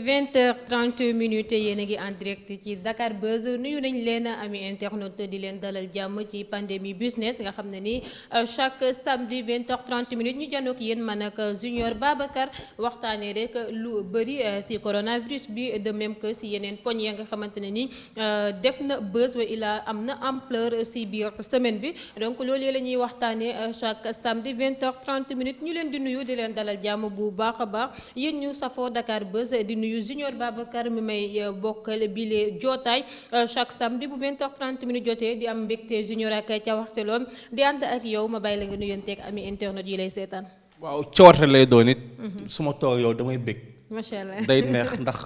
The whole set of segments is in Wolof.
20h30 yéen a ngi en direct ci Dakar Buzz nuyu nañ leen ami internaute di leen dalal jàmm ci pandémie business nga xam ne ni chaque samedi 20h30 ñu janook yéen man ak Junior Babacar waxtaanee rek lu bëri si coronavirus bi de même que si yeneen poñ ya nga xamante ne ni def na buzz wa ila am na ampleur si biir semaine bi donc loolu la ñuy waxtaanee chaque samedi 20h30 ñu leen di nuyu di leen dalal jàmm bu baax a baax yéen ñu safoo Dakar Buzz di nuyu Junior Babacar mi may bokkal bile jootaay chaque samedi bu 20h30 jotee di am mbégte Junior ak ca waxteloon di ànd ak yow ma bàyyi la nga nuyonteeg ami internet yi lay seetaan. waaw cawarte lay doon it. su ma toog yow damay bég. macha allah day neex ndax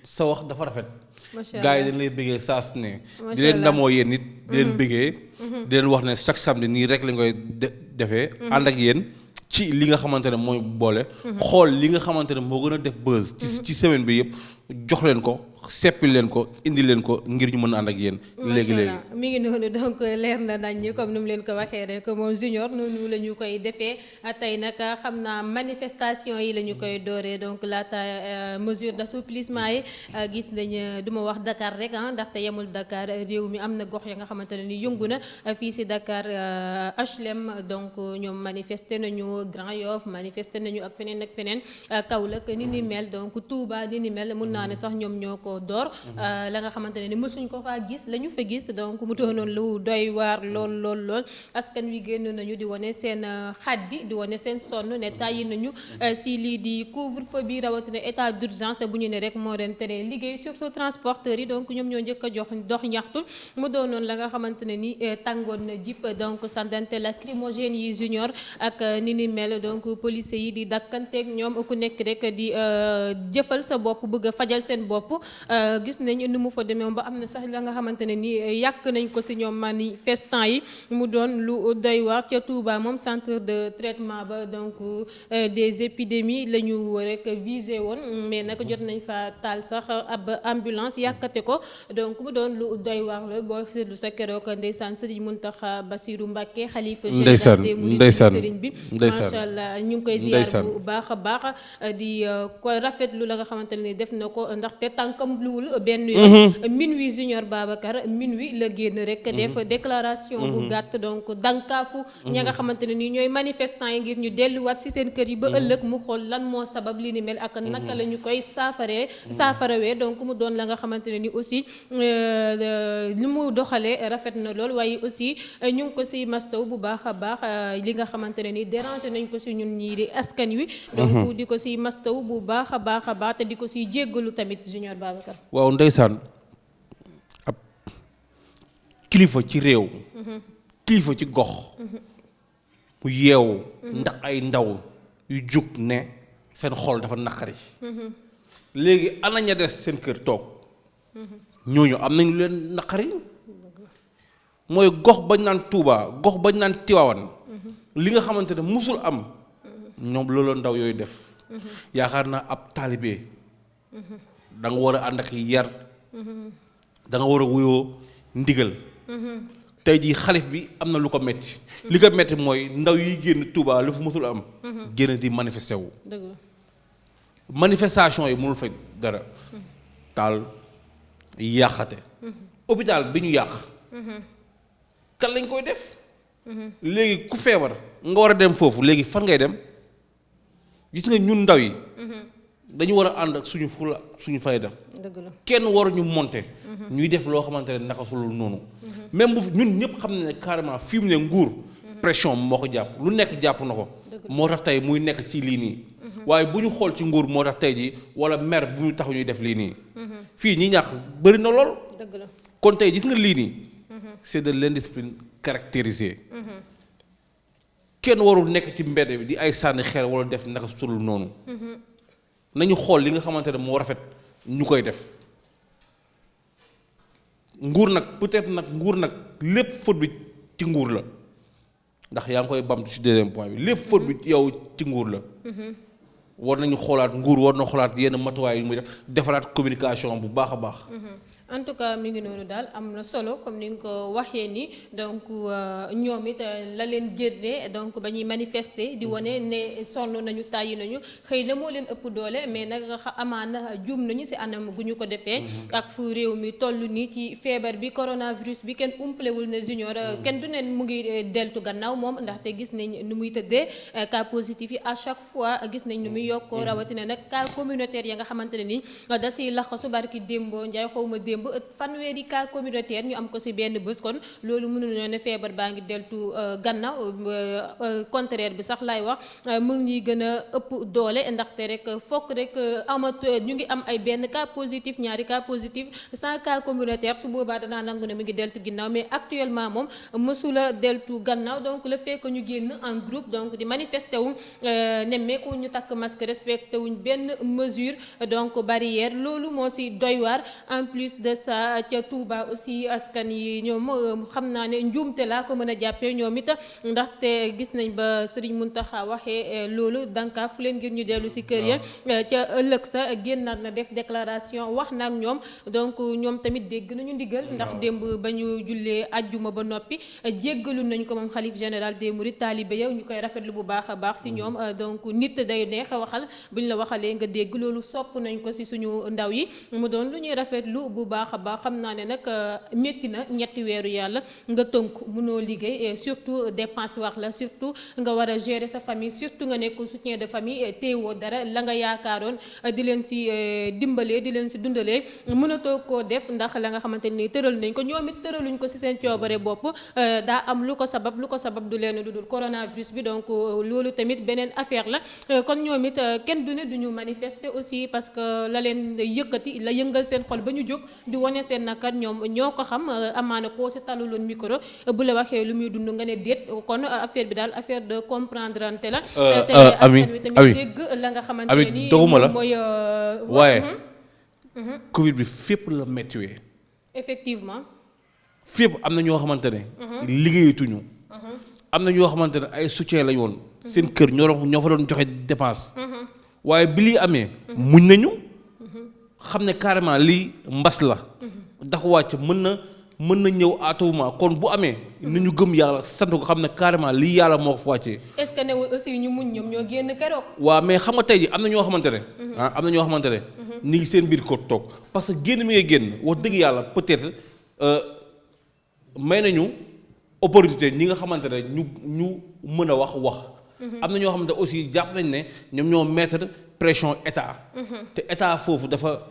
sa wax dafa rafet. macha allah gars yi dañ lay bëggee saa su ne. di leen ndamoo yéen nit. di leen bëggee. di leen wax ne chaque samedi nii rek lañ koy defee. ànd ak yéen. ci li nga xamante ne mooy boole. xool li nga xamante ne moo gën a def buzz. ci semaine bi yëpp jox leen ko seppi leen ko indi leen ko ngir ñu mën a ànd ak yéen. léegi mi ngi noonu donc leer na nañ comme ni mu leen ko waxee rek moom Junior noonu la ñu koy defee tey nag xam naa manifestation yi la ñu koy dooree donc laata mesure d'assouplissement yi gis nañ du ma wax Dakar rek ndaxte yemul Dakar réew mi am na gox ya nga xamante ne ni yëngu na fii si Dakar HLM donc ñoom manifester nañu Grand Yoff manifester nañu ak feneen Kaolack ni ni mel donc Touba ni ni mel mun naa ne sax ñoom ñoo ko door la nga xamante ne ni mësuñ ko faa gis la ñu fa gis donc mu doonoon lu doy waar lool askan wi génn nañu di wane seen xaddi di wane seen sonn ne tàyyi nañu si lii di couvre-feu bi rawatina état d'urgence bu ñu ne rek moo leen tere liggéey surtout transporteurs yi donc ñoom ñoo njëkk a dox ñaxtu mu doonoon la nga xamante ne ni tàngoon na jip donc sandante lacrymogène yi Junior ak ni ni mel donc policiers yi di dakkanteeg ñoom ku nekk rek di jëfal sa bopp bëgg a fajal seen bopp gis nañ nu mu fa demee ba am na sax la nga xamante ne ni yàq nañ ko si ñoom manifestants yi mu doon lu doy waar ca Touba moom centre de traitement ba donc des épidémies la ñu rek visé woon mais nag jot nañ fa taal sax ab ambulance yàkkate ko donc mu doon lu doy waar la boo seetlu sa keroog ndeysaan Serigne Mountakha Bassirou Mbacké xalifa général des mourides Serigne bi macha allah ñu ngi koy ziar bu baax a baax di ko rafetlu la nga xamante ne ni def na ko ndaxte tànkam luwul benn yoon minuit Junior Babacar minuit la génn rek def déclaration bu gàtt donc dankaafu ña nga xamante ne nii ñooy manifestants yi ngir ñu delluwaat ci seen kër yi ba ëllëg mu xool lan moo sabab li ni mel ak naka la ñu koy saafarawee donc mu doon la nga xamante ne ni aussi li mu doxalee rafet na lool waaye aussi ñu ngi ko ci mastaw bu baax a baax li nga xamante ne ni dérangé nañ ko ci ñun ñii di askan wi donc di ko ci mastaw bu baax a baax te di ko ci jéggalu tamit Junior Babacar. waaw ndeysaan ab kilifa ci réew. kilifa ci gox. mu yeewu. ndax ay ndaw yu jug ne seen xol dafa naqari. léegi ana ña des seen kër toog. ñooñu am nañu leen naqari. mooy gox bañ naan Touba gox bañ naan Tiwaawan. li nga xamante ne musul am. ñoom loolu ndaw yooyu def. yaakaar naa ab taalibe. da nga war a ànd ak yar. da nga war a wuyoo ndigal. tey jii xalif bi am na lu ko metti li ko metti mooy ndaw yi génn Touba lu fu mësul am. génn di manifester wu. manifestation yi mënul fay dara. taal yàqate. hôpital bi ñu yàq. kan lañ koy def. léegi ku feebar nga war a dem foofu léegi fan ngay dem gis nga ñun ndaw yi. dañu war a ànd ak suñu fula suñu fayda. dëgg la kenn waruñu monter. ñuy def loo xamante ne naka sulul noonu. même bu ñun ñëpp xam ne carrément fi mu ne nguur. pression moo ko jàpp lu nekk jàpp na ko. moo tax tey muy nekk ci lii nii. waaye bu ñu xool ci nguur moo tax tey jii wala mer bu ñu tax ñuy def lii nii. fii ñi ñàkk bëri na lool. dëgg la kon tey gis nga lii nii. c'est de l'indiscipline caractérisée. kenn warul nekk ci mbedd bi di ay sànni xeer wala def naka sulul noonu. nañu xool li nga xamante ne moo rafet ñu koy def nguur nag peut-être nag nguur nag lépp faute bi ci nguur la ndax yaa ngi koy bamtu ci deuxième point bi lépp faute bi yow ci nguur la war nañu xoolaat nguur war na xoolaat yenn matuwaay yu muy def defaraat communication bu baax a baax. en tout cas mi ngi noonu daal am na solo comme ni nga ko waxee ni donc ñoom it la leen génne donc ba ñuy manifester di wane ne sonn nañu tàyyi nañu xëy na moo leen ëpp doole mais nag amaana juum nañu ci anam gu ñu ko defee. ak fu réew mi toll nii ci feebar bi coronavirus bi kenn umpalewul ne Junior kenn du ne mu ngi deltu gannaaw moom ndaxte gis nañ nu muy tëddee cas positif yi à chaque fois gis nañ nu muy yokkoo rawatina nag cas communautaire ya nga xamante ne ni da ciy laxasu barki démbo Njaay xawma démb fanweeri cas communautaire ñu am ko ci benn bés kon loolu mënuñoo ne feebar baa ngi deltu gannaaw contraire bi sax laay wax mu ngi gën a ëpp doole ndaxte rek fokk rek ñu ngi am ay benn cas positif ñaari cas positif 100 cas communautaire su boobaa danaa nangu ne mu ngi deltu ginnaaw mais actuellement moom mësula deltu gannaaw donc le fait que ñu génn en groupe donc di manifester wu nemmeeku ñu takk masque respecté wuñ benn mesure donc barrière loolu moo ci doy waar en plus de ça ca Touba aussi askan yi ñoom xam naa ne njuumte laa ko mën a jàppee ñoom it ndaxte gis nañ ba Serigne Mountakha waxee loolu dankaaf leen ngir ñu dellu ci kër ya ca ëllëg sa génnaat na def déclaration wax na ak ñoom donc ñoom tamit dégg nañu ndigal ndax démb ba ñu jullee ajjuma ba noppi jéggalu nañ ko moom xalif général des mourides taalibe yow ñu koy rafetlu bu baax a baax ci ñoom donc nit day neex a waxal buñ la waxalee nga dégg loolu sopp nañ ko ci suñu ndaw yi mu doon lu ñuy rafetlu bu baax a baax xam naa ne nag métti na ñetti weeru yàlla nga tënk mënoo liggéey surtout dépense wax la surtout nga war a gérer sa famille surtout nga nekk soutien de famille teewoo dara la nga yaakaaroon di leen ci dimbalee di leen ci dundalee mënatoo koo def ndax la nga xamante ni tëral nañ ko ñoom it tëraluñ ko ci seen coobare bopp daa am lu ko sabab du leen lu dul coronavirus bi donc loolu tamit beneen affaire la kon ñoom it kenn du ne duñu manifester aussi parce que la leen yëkkati la yëngal seen xol ba ñu jóg di wane seen nakar ñoom ñoo ko xam amaana koo ci taluloon micro bu la waxee lu muy dund nga ne déet kon affaire bi daal affaire de comprendre ante la te askan wi tamit dégg la nga xamante ne ni mooy waaye Covid bi fépp la méttiwee effectivement fépp am na ñoo xamante ne liggéeyatuñu am na ñoo xamante ne ay soutien la yoon seen kër ñoo fa doon joxe dépense waaye bi lii amee muñ nañu xam ne carrément lii mbas la dafa wàcc mën na ñëw à tout moment kon bu amee nañu gëm yàlla sant ko xam ne carrément lii yàlla moo ko fa wàccee. est-ce que newul aussi ñu muñ ñoom ñoo génn keroog. waaw mais xam nga tey ji am na ñoo xamante ne. am na ñoo xamante ne. ñu ngi seen biir ko toog parce que génn mi ngay génn wax dëgg yàlla peut-être may nañu opportunité ñi nga xamante ne ñu mën a wax. am na ñoo xamante aussi jàpp nañ ne ñoom ñoo mettre pression état. te état foofu dafa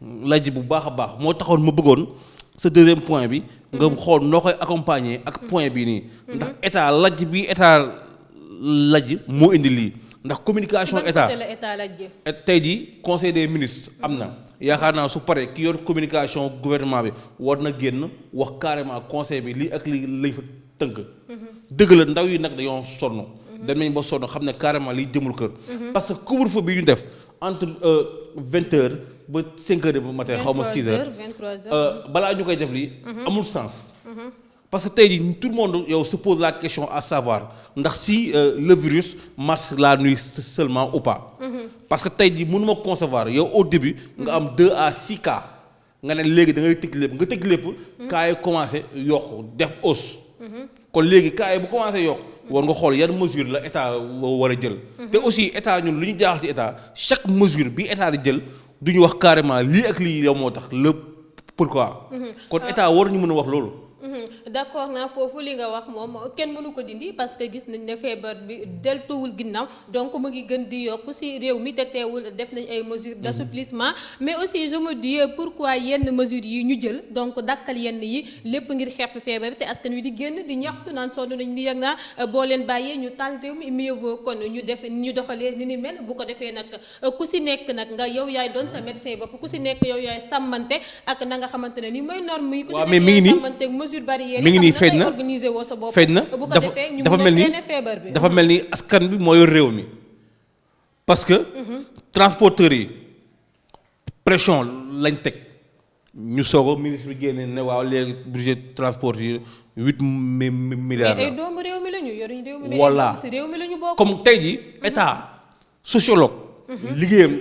lajj bu baax a baax moo taxoon ma bëggoon. ce deuxième point bi nga xool noo koy accompagner ak point bii nii ndax état lajj bi état lajj moo indi lii ndax communication état tey jii conseil des ministres am na yaakaar naa su paree ki yor communication gouvernement bi war na génn wax carrément conseil bi lii ak lii lañ fa tënk dëgg la ndaw yi nag dañoo sonn dem nañ ba sonn xam ne carrément lii jëmul kër parce que couvre-feu bi ñu def entre 20h ba 5h du matin xaw ma 6h 23h balaa ñu koy def lii amul sens parce que tey jii tout le monde yow se pose la question à savoir ndax si le virus marche la nuit seulement ou pas parce que tey jii mënuma concevoir yow au début nga am 2 à 6 cas nga ne léegi da ngay tëj lépp nga tëj lépp cas yi commencé yokk def hausse kon léegi cas yi bu commencé yokk war nga xool yan mesure la état war a jël te aussi état ñun lu ñu jaaxal ci état chaque mesure bi état di jël du ñu wax carrément lii ak lii yow moo tax lépp pourquoi kon état war ñu mën a wax loolu d'accord naa foofu li nga wax moom kenn mënu ko dindi parce que gis nañ ne feebar bi deltuwul ginnaaw donc mu ngi gën di yokk ci réew mi te teewul def nañ ay mesures d'assouplissement mais aussi je me dis pourquoi yenn mesures yi ñu jël donc dakkal yenn yi lépp ngir xeex feebar bi te askan wi di génn di ñaxtu naan sonn nañ di yëg naa boo leen bàyyee ñu taal réew mi mieux vaut kon ñu doxalee ni mel bu ko defee nag ku ci nekk nag nga yow yaay doon sa médecin bopp ku ci nekk yow yaay sàmmante ak na nga xamante ne ni mooy norme yi ku ci nekk yaay sàmmante mi ngi nii feeñ na dafa mel ni askan bi moo yor réew mi parce que transporteurs yi pression lañ teg ñu soog a ministre bi génne ne waaw léegi budget transport yi 8 milliards ay doomu réew mi lañu yoruñu réew mi voilà ci réew mi lañu bokk comme tey ji état sociologue liggéeyam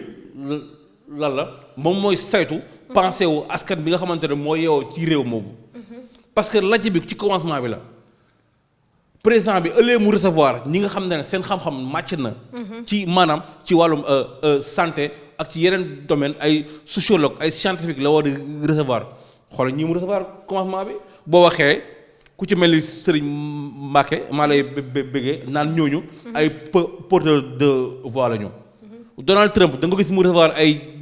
lan la moom mooy saytu. pensé wu askan bi nga xamante ne moo yeewoo ci réew moomu. parce que lajj bi ci commencement bi la. président bi ëllëgee mu recevoir ñi nga xam ne seen xam-xam màcc na. ci maanaam ci wàllum santé ak ci yeneen domaine ay sociologue ay scientifique la war di recevoir xoolal ñi mu recevoir commencement bi boo waxee ku ci mel ni Serigne Mbacké maa lay bëggee naan ñooñu. ay porteur de voix la ñu. Donald Trump da nga ko gis mu recevoir ay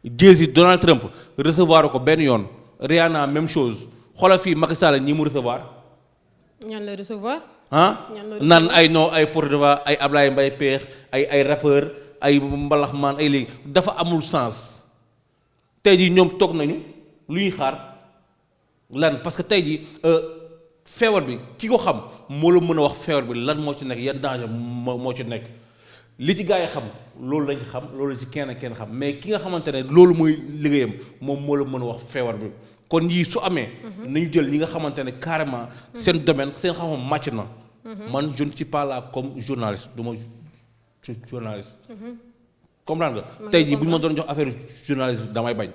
Jay-Z Donald Trump recevoir ko benn yoon Rihanna même chose. xoolal fii Macky Sall ñi mu recevoir. ñan la recevoir. naan ay non ay porte-voix ay Ablaye Mbaye Peex ay rappeur ay mbalaxmaan ay léegi dafa amul sens tey jii ñoom toog nañu lu ñuy xaar lan parce que tey jii feebar bi ki ko xam moo la mën a wax feebar bi lan moo ci nekk yan danger moo ci nekk li ci gaa yi xam loolu lañ xam loolu ci kenn xam mais ki nga xamante ne loolu mooy liggéeyam moom moo la mën a wax feebar bi. kon yii su amee. nañu jël ñi nga xamante ne carrément. seen domaine seen xam-xam màcc na. man je ne suis pas là comme journaliste du ma journaliste. comprendre nga tey jii bu ñu ma doon jox affaire journaliste damay bañ.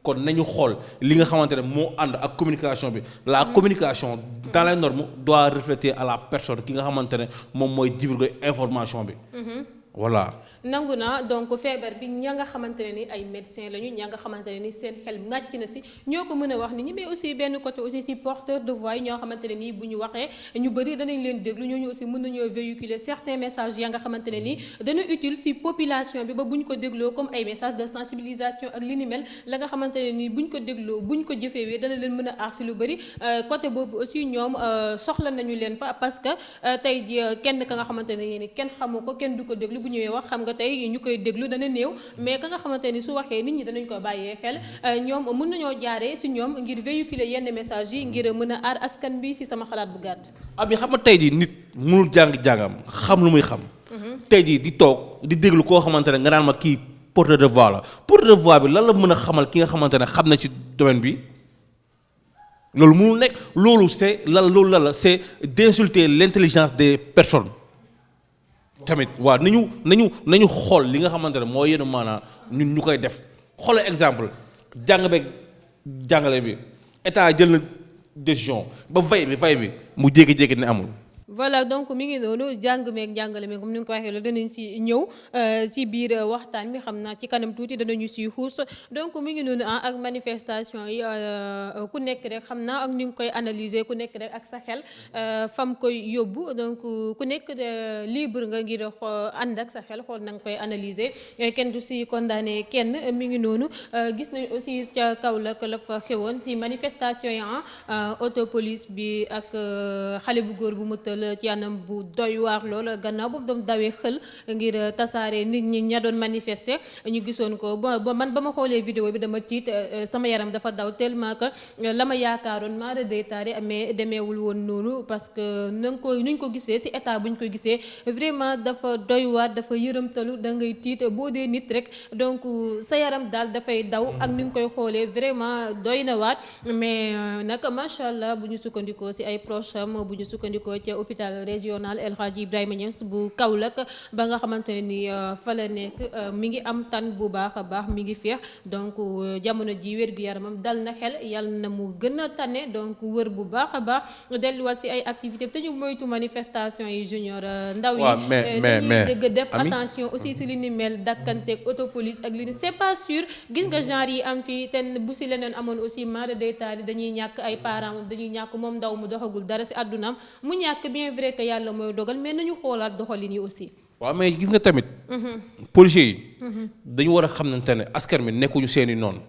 kon nañu xool li nga xamante ne moo ànd ak communication bi la communication dans les normes doit refléter à la personne ki nga xamante ne moom mooy divulguer information bi. voilà. nangu na donc feebar bi ña nga xamante ne ni ay médecins lañu ña nga xamante ne ni seen xel màcc na si ñoo ko mën a wax nit ñi mais aussi benn côté aussi si porteur de voix yi ñoo xamante ne nii bu ñu waxee ñu bëri danañ leen déglu ñooñu aussi mën nañoo véhiculer certains messages ya nga xamante ne nii dana utile si population bi ba bu ñu ko dégloo comme ay messages de sensibilisation ak li ni mel la nga xamante ne nii bu ñu ko dégloo bu ñu ko jëfeewee dana leen mën a aar si lu bëri côté boobu aussi ñoom soxla nañu leen fa parce que tey ji kenn ka nga xamante ne ni kenn xamu ko kenn du ko déglu bu ñëwee wax xam nga tey ñu koy déglu dana néew mais ka nga xamante ni su waxee nit ñi danañ ko bàyyee xel ñoom mën nañoo jaaree si ñoom ngir véhiculer yenn message yi ngir mën a aar askan bi si sama xalaat bu gàtt. ab yi xam nga tey jii nit mënul jàng-jàngam xam lu muy xam. tey jii di toog di déglu koo xamante ne nga naan ma kii porteur de voix la porteur de voix bi lan la mën a xamal ki nga xamante ne xam na ci domaine bi. loolu mënul nekk loolu c'est loolu c'est d'insulter l'intelligence des personnes. tamit waaw nañu xool li nga xamante ne moo yéen maanaam ñun ñu koy def xoolal exemple jàngale bi état jël na décision ba vay bi mu jékki-jékki ne amul. voilà donc mi ngi noonu jàng meeg njàngale mi comme ni nga ko waxee loolu danañ si ñëw si biir waxtaan mi xam naa ci kanam tuuti danañu siy xuus donc mi ngi noonu ak manifestation yi ku nekk rek xam naa ak ni nga koy analyser ku nekk rek ak sa xel fam koy yóbbu donc ku nekk libre nga ngir ànd ak sa xel xool na nga koy analyser kenn du si condamné kenn mi ngi noonu gis nañu aussi ca Kaolack la fa xewoon si manifestation yi autopolice bi ak xale bu góor bu mu tël ci anam bu doy waar lool gannaaw boobu doom dawee xël ngir tasaare nit ñi ña doon manifester ñu gisoon ko ba man ba ma xoolee vidéo bi dama tiit sama yaram dafa daw tellement que la ma yaakaaroon maa day taari mais demeewul woon noonu parce que nuñ ko gisee ci état bu ñu ko gisee vraiment dafa doy waar dafa yërëmtalu da ngay tiit boo dee nit rek donc sa yaram daal dafay daw ak ni nga koy xoolee vraiment doy na waat mais nag macha allah bu ñu sukkandikoo ci ay proches bu ñu sukkandikoo ca hôpital régional El Hadji Ibrahima Niass bu Kaolack ba nga xamante ne ni fa la nekk mi ngi am tan bu baax a baax mi ngi féex donc jamono ji wér-gu-yaramam dal na xel yàlla na mu gën a tane donc wër bu baax a baax delluwaat ci ay activités te ñu moytu manifestation yi junior ndaw yi dañuy dëgg def attention aussi ci li ni mel dakkanteeg autopolice ak li ni c'est pas sûr gis nga genre yi am fii te bu ci leneen amoon aussi mara détail dañuy ñàkk ay parents dañuy ñàkk moom ndaw mu doxagul dara ci àddunaam mu ñàkk bien vrai que yàlla mooy dogal mais nañu xoolaat doxalin yi aussi. waaw mais gis nga tamit. policiers yi. dañu war a xamante ne askan mi nekkuñu seeni noonu.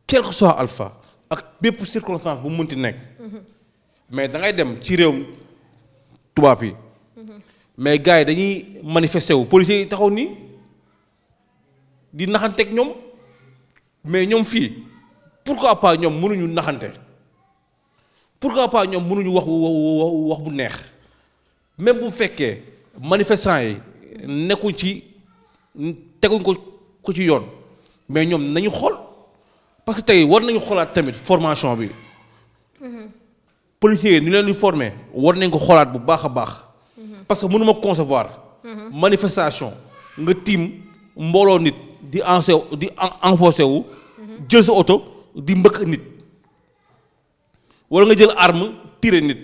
quel que soit alpha ak bépp circonstance bu mu mënti nekk. mais da ngay dem ci réew tubaab yi. mais gars yi dañuy manifester wu policiers yi taxaw nii di naxanteeg ñoom mais ñoom fii pourquoi pas ñoom mënuñu naxante. pourquoi pas ñoom mënuñu wax bu neex même bu fekkee manifestants yi nekkuñ ci teguñ ko ci yoon mais ñoom nañu xool parce que tey war nañu xoolaat tamit formation bi. policiers yi ñu leen di former war nañ ko xoolaat bu baax a baax. parce que mënuma concevoir. manifestation nga tiim mbooloo nit di enfoncé wu. jël sa oto di mbëkk nit. wala nga jël arme tirer nit.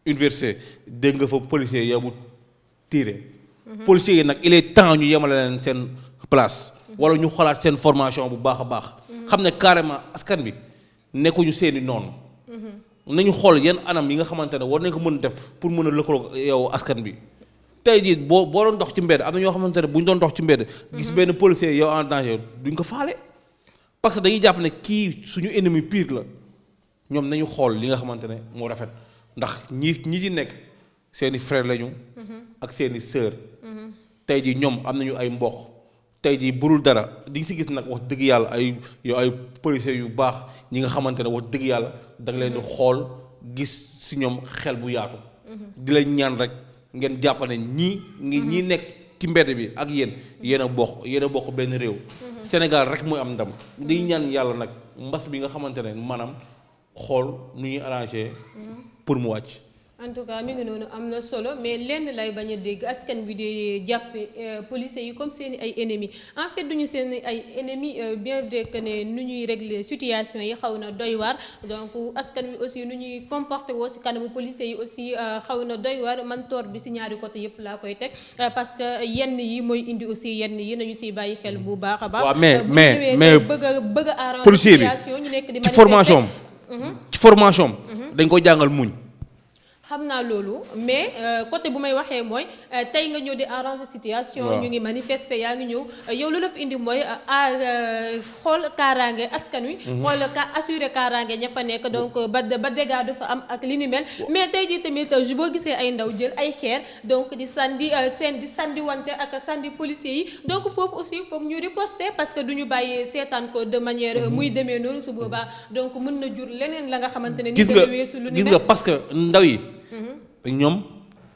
université dégg nga fa policier yabu tirer. policiers yi nag il est temps ñu yemale leen seen place. wala ñu xalaat seen formation bu baax a baax. xam ne carrément askan bi nekkuñu seeni noonu. nañu xool yan anam yi nga xamante ne war nañ ko mën def pour mën a lëkkaloo yow askan bi. tey jii boo doon dox ci mbedd am na ñoo xamante ne bu ñu doon dox ci mbedd. gis benn policier yow en danger duñ ko faale. parce que dañuy jàpp ne kii suñu ennemi pire la ñoom nañu xool li nga xamante ne moo rafet ndax ñi ci nekk seeni frère lañu. ak seeni sœur. tey jii ñoom am nañu ay mbokk. tey jii burul dara di nga si gis nag wax dëgg yàlla ay policiers yu baax ñi nga xamante ne wax dëgg yàlla da nga leen di xool gis si ñoom xel bu yaatu. di leen ñaan rek ngeen jàpp ne ñii nekk ci mbedd bi ak yéen a bokk benn réew. Sénégal rek mooy am ndam. di ñaan yàlla nag mbas bi nga xamante ne maanaam xool nu ñuy arrangé pour mu wàcc. en tout cas mi ngi noonu am na solo mais lenn lay bañ a dégg askan bi di jàppe policiers yi comme seeni ay ennemis en fait duñu seeni ay ennemis bien vrai que ne nu ñuy régler situation yi xaw na doy waar donc askan wi aussi nu ñuy comporté woo ci kanamu policiers yi aussi xaw na doy waar man toor bi ci ñaari côté yëpp laa koy teg parce que yenn yi mooy indi aussi yenn yi nañu ciy bàyyi xel bu baax a baax. waaw mais bëgg a arranger policier bi situation ñu nekk di ci formation dañ ko jàngal muñ. xam naa loolu mais côté bu may waxee mooy tey nga ñëw di arranger situation. ñu ngi manifester yaa ngi ñëw yow lu la fi indi mooy xool kaaraange askan wi. xool assurer kaaraange ña fa nekk donc ba dégâts du fa am ak li ni mel. mais tey jii tamit boo gisee ay ndaw jël ay xeer donc di sandi wante ak sandi policiers yi donc foofu aussi foog ñu riposter parce que du ñu bàyyi seetaan ko de manière muy demee noonu su boobaa donc mën na jur leneen la nga xamante ne. gis nga gis nga parce que ndaw yi. ñoom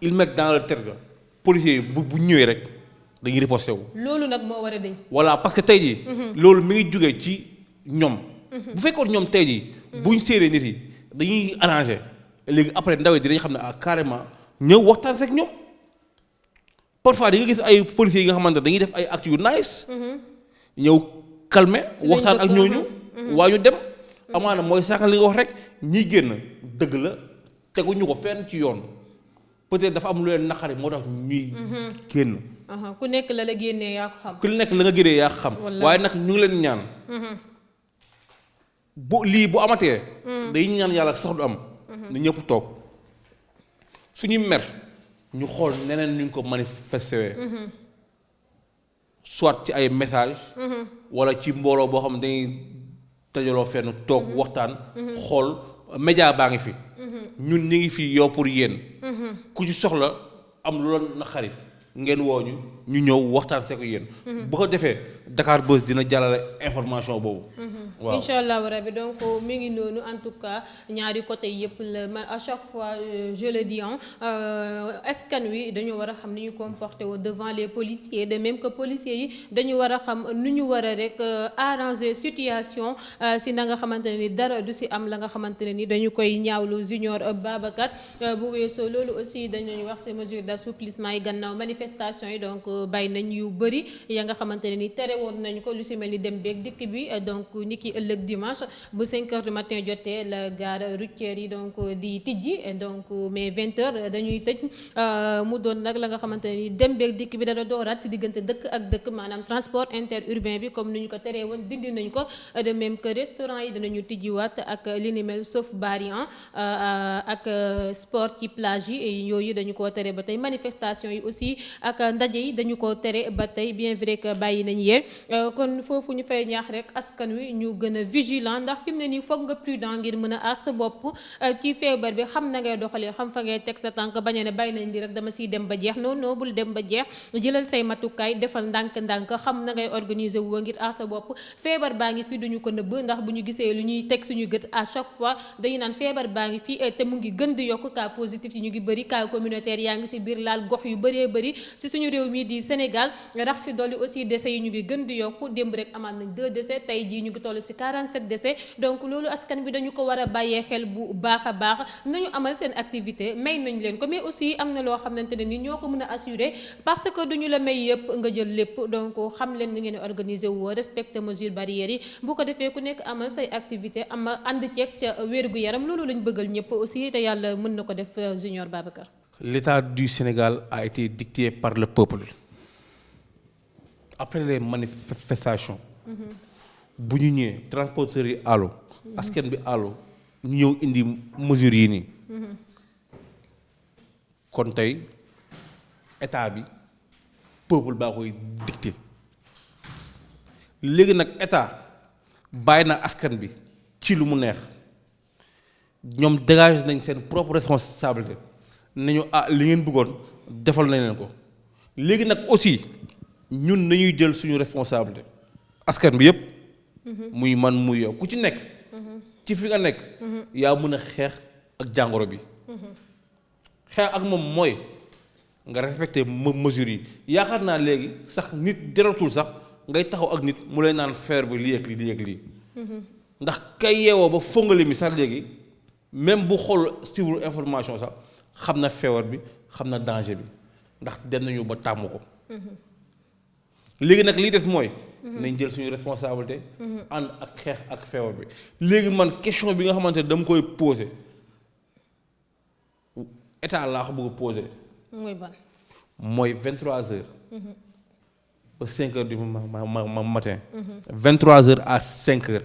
ils mettent dans leur tête que policiers yi bu ñëwee rek dañuy riposté wu. loolu nag moo war a dañ. voilà parce que tey jii. loolu mi ngi jógee ci ñoom. bu fekkoon ñoom tey jii. buñ séenee nit yi dañuy arrangé léegi après ndaw yi dinañ xam ne carrément ñëw waxtaan rek ñoom parfois di nga gis ay policiers yi nga xamante ne dañuy def ay actes yu nice. ñëw calmer waxtaan ak ñooñu. waa ñu dem. amaana mooy sànq li nga wax rek ñiy génn dëgg la. teguñu ko fenn ci yoon peut-être dafa am lu leen naqari moo tax ñuy génn. ku nekk la génnee yaa ko xam. ku nekk la nga génnee yaa ko xam. waaye nag ñu ngi leen ñaan. bu amatee. dañuy ñaan yàlla sax du am. na ñëpp toog suñuy mer ñu xool neneen ñu ko manifesté. soit ci ay message wala ci mbooloo boo xam ne dañuy dajaloo fenn toog waxtaan. xool média baa ngi fi. ñun ñu ngi fii yow pour yéen. ku ci soxla am lu la naqari ngeen woo ñu ñëw waxtaan see ko yéen. bu ko defee Dakar Buzz dina jàllale information boobu. waaw incha allah rabi donc mi ngi noonu en tout cas ñaari côté yëpp la man à chaque fois je le dis askan wi dañu war a xam ni ñu comporté woo devant les policiers de même que policiers yi dañu war a xam nu ñu war a rek arranger situation si na nga xamante ne ni dara du si am la nga xamante ne ni dañu koy ñaawlu Junior Babacar bu weesoo loolu aussi dañu wax ces mesures d'assouplissement yi gannaaw manifestation yi donc bàyyi nañ yu bëri ya nga xamante ne ni tere woon nañu ko lu si mel ni dem beeg dikk bi donc ni ki ëllëg dimanche bu 5 heures du matin jotee la gare routière yi donc di tijji donc mais 20 heures dañuy tëj mu doon nag la nga xamante ne ni dem beeg dikk bi dana dooraat si diggante dëkk ak dëkk maanaam transport interurbain bi comme ni ñu ko teree woon dindi nañ ko de même que restaurant yi dinañu tijjiwaat ak li ni mel sauf bar yi ak sport ci plage yi yooyu dañu koo tere ba tey manifestation yi aussi ak ndaje yi dañu ko tere ba tey bien vrai que bàyyi nañ yee kon foofu ñu fay ñaax rek askan wi ñu gën a vigilant ndax fi mu ne nii foog nga prudent ngir mën a aar sa bopp ci feebar bi xam na ngay doxalee xam fa ngay teg sa tànk bañ a ne bàyyi nañ di rek dama siy dem ba jeex non bul dem ba jeex jëlal say matukaay defal ndànk-ndànk xam na ngay organiser wu ngir aar sa bopp feebar baa ngi fi duñu ko nëbb ndax bu ñu gisee lu ñuy teg suñu gët à chaque fois dañu naan feebar baa ngi fi te mu ngi gën di yokk cas positif yi ñu ngi bëri cas communautaire yaa ngi si biir laal gox yu bëree bëri si suñu réew mi di ci Sénégal rax ci dolli aussi décès yi ñu ngi gën di yokku démb rek amaat nañ 2 décès tey jii ñu ngi toll ci 47 décès donc loolu askan bi dañu ko war a bàyyee xel bu baax a baax nañu amal seen activité may nañ leen ko mais aussi am na loo xamante ne ni ñoo ko mën a assurer parce que duñu la may yëpp nga jël lépp donc xam leen ni ngeen organiser woo respecter mesures barrières yi bu ko defee ku nekk amal say activité ama ànd ceeg ca wér-gu-yaram loolu lañ bëggal ñëpp aussi te yàlla mën na ko def Junior Babacar. L'état du Sénégal a été dicté par le peuple. Après les manifestations. bu ñu ñëwee transporteurs yi àllu. askan bi àllu ñu ñëw indi mesures yi nii. kon tey état bi peuple baa koy dicté léegi nag état bàyyi na askan bi ci lu mu neex ñoom dégage nañ seen propre responsabilité nañu li ngeen bëggoon defal nañ leen ko léegi nag aussi ñun nañuy jël suñu responsabilité askan bi yépp muy man muy yow ku ci nekk ci fi nga nekk yaa mën a xeex ak jàngoro bi xeex ak moom mooy nga respecté mesures yi yaakaar naa léegi sax nit jaratul sax ngay taxaw ak nit mu lay naan feer bi lii ak lii lii ak lii ndax kay yeewoo ba fongali mi sax léegi même bu xool suivre information sax xam na feebar bi xam na danger bi ndax dem nañu ba tàmm ko léegi nag lii des mooy nañ jël suñu responsabilité ànd ak xeex ak feebar bi léegi man question bi nga xamante ne dama koy posé état laa ko bëgg a posé mooy ban mooy 23h ba 5h du matin 23h à 5h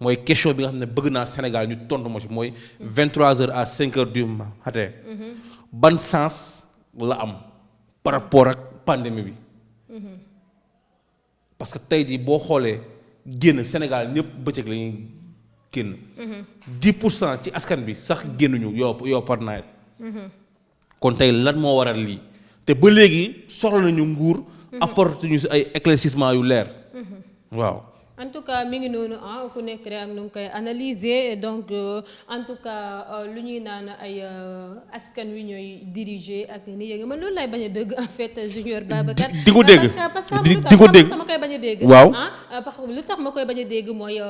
mooy question bi nga xam ne bëgg naa Sénégal ñu tontu ma ci mooy 23h à 5h du matin ban sens la am par rapport ak pandémie bi parce que tey jii boo xoolee génn Sénégal ñëpp bëccëg la ñuy génn 10% ci askan bi sax génnuñu yow par nawet kon tey lan moo waral lii te ba léegi soxla nañu nguur apporte ñu si ay éclaircissement yu leer waaw en tout cas mi ngi noonu ku nekk rek ak nu ngi koy analyser donc en tout cas lu ñuy naan ay askan wi ñooy diriger ak ni yéegi man loolu lay bañ a dégg en fait Junior Babacar di ko dégg parce que di ko dégg ma koy bañ a dégg waaw parce que lu tax ma koy bañ a dégg mooy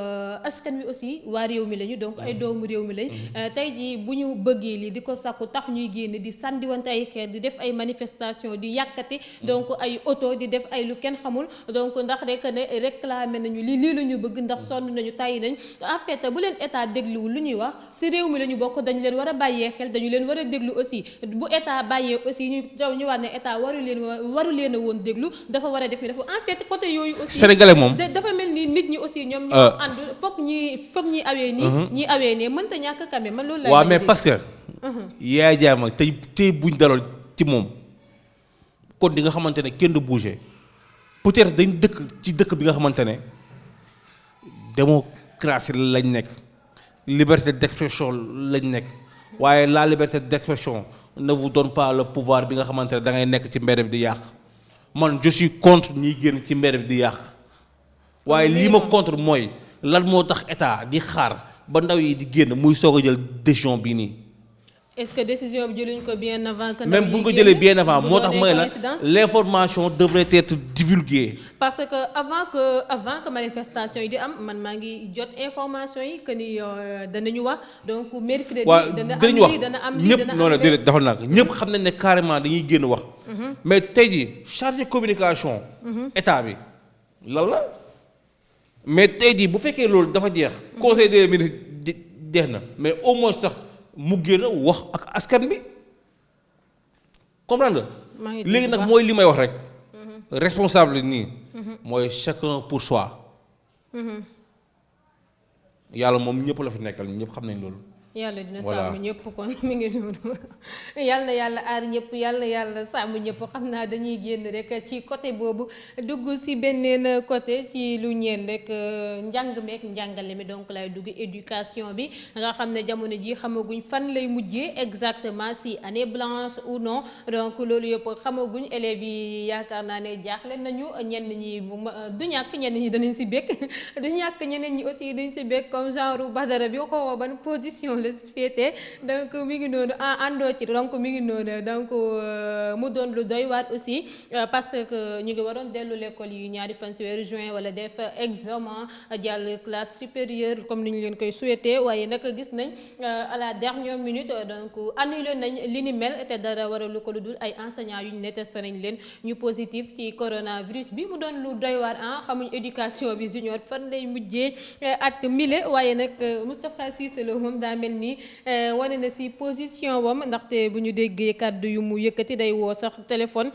askan wi aussi waa réew mi lañu donc ay doomu réew mi lañ tey jii bu ñu bëggee lii di ko sàkku tax ñuy génn di sàndiwante ay xeer di def ay manifestation di yàkkati donc ay auto di def ay lu kenn xamul donc ndax rek ne réclamer nañu lii la ñu bëgg ndax sonn nañu tàyyi nañ en fait bu leen état dégluwul lu ñuy wax ci réew mi la ñu bokk dañu leen war a bàyyee xel dañu leen war a déglu aussi bu état bàyyee aussi ñu wax ne état waru leen a woon déglu dafa war a def ñu def en fait côté yooyu aussi sénégalais moom dafa mel ni nit ñi aussi ñoom ñoo ànd foog ñi awee nii ñi awee ne mënta ñàkk quand même man loolu lay waaw mais parce que yaa jaama tey buñ dalool ci moom kon di nga xamante ne kenn du bouger peut-être dañ dëkk ci dëkk bi nga xamante ne démocratie lañ nekk liberté d'expression lañ nekk waaye la liberté d'expression ne vous donne pas le pouvoir bi nga xamante ne da ngay nekk ci mbedd bi di yàq man je suis contre ñiy génn ci mbedd bi di yàq waaye lii ma contre mooy lan moo tax état di xaar ba ndaw yi di génn muy soog a jël décision bii nii. est-ce que décision bi jëluñ ko bien avant que même bu ñu ko jëlee bien avant moo tax mooy la l'information devrait être divulguée. parce que avant que manifestation yi di am man maa ngi jot information yi que ni danañu wax donc mercredi. dana am lii ñëpp noonu la déedéet dafa nag ñëpp xam nañ ne carrément dañuy génn wax. mais tey jii chargé communication. état bi lan la. mais tey jii bu fekkee loolu dafa jeex. conseil des ministres jeex na mais au moins sax. mu génn wax ak askan bi comprendre nga léegi nag mooy li may wax rek responsable nii mooy chacun pour soi yàlla moom ñëpp la fi nekkal ñëpp xam nañ loolu yàlla dina sàmm ñëpp kon mi ngi noonu yàlla na yàlla aar ñëpp yàlla na yàlla sàmm ñëpp xam naa dañuy génn rek ci côté boobu dugg si benneen côté ci lu ñeen rek njàng meek njàngale mi donc lay dugg éducation bi nga xam ne jamono ji xamaguñ fan lay mujjee exactement si année blanche ou non donc loolu yëpp xamaguñ élèves yi yaakaar naa ne jaaxle nañu ñenn ñi du ñàkk ñenn ñi danañ si bekk du ñàkk ñeneen ñi aussi dañ si bekk comme genre Badara bi xoowa ban position la si féetee donc mi ngi noonu àndoo ci donc mi ngi noonu donc mu doon lu doy waat aussi parce que ñu ngi waroon dellu l'école yi ñaari fan si weeru juin wala def examen jàll classe supérieure comme ni ñu leen koy souhaité waaye nag gis nañ à la dernière minute donc annulé nañ li ni mel te dara waralu ko lu dul ay enseignants yu ñu ne testé nañ leen ñu positif ci coronavirus bi mu doon lu doy waar xamuñ éducation bi junior fan lay mujjee at mille waaye nag Moustapha Cissé Lo moom daa mel ni wane na ci position wam ndaxte bu ñu déggee kàddu yu mu yëkkati day woo sax téléphone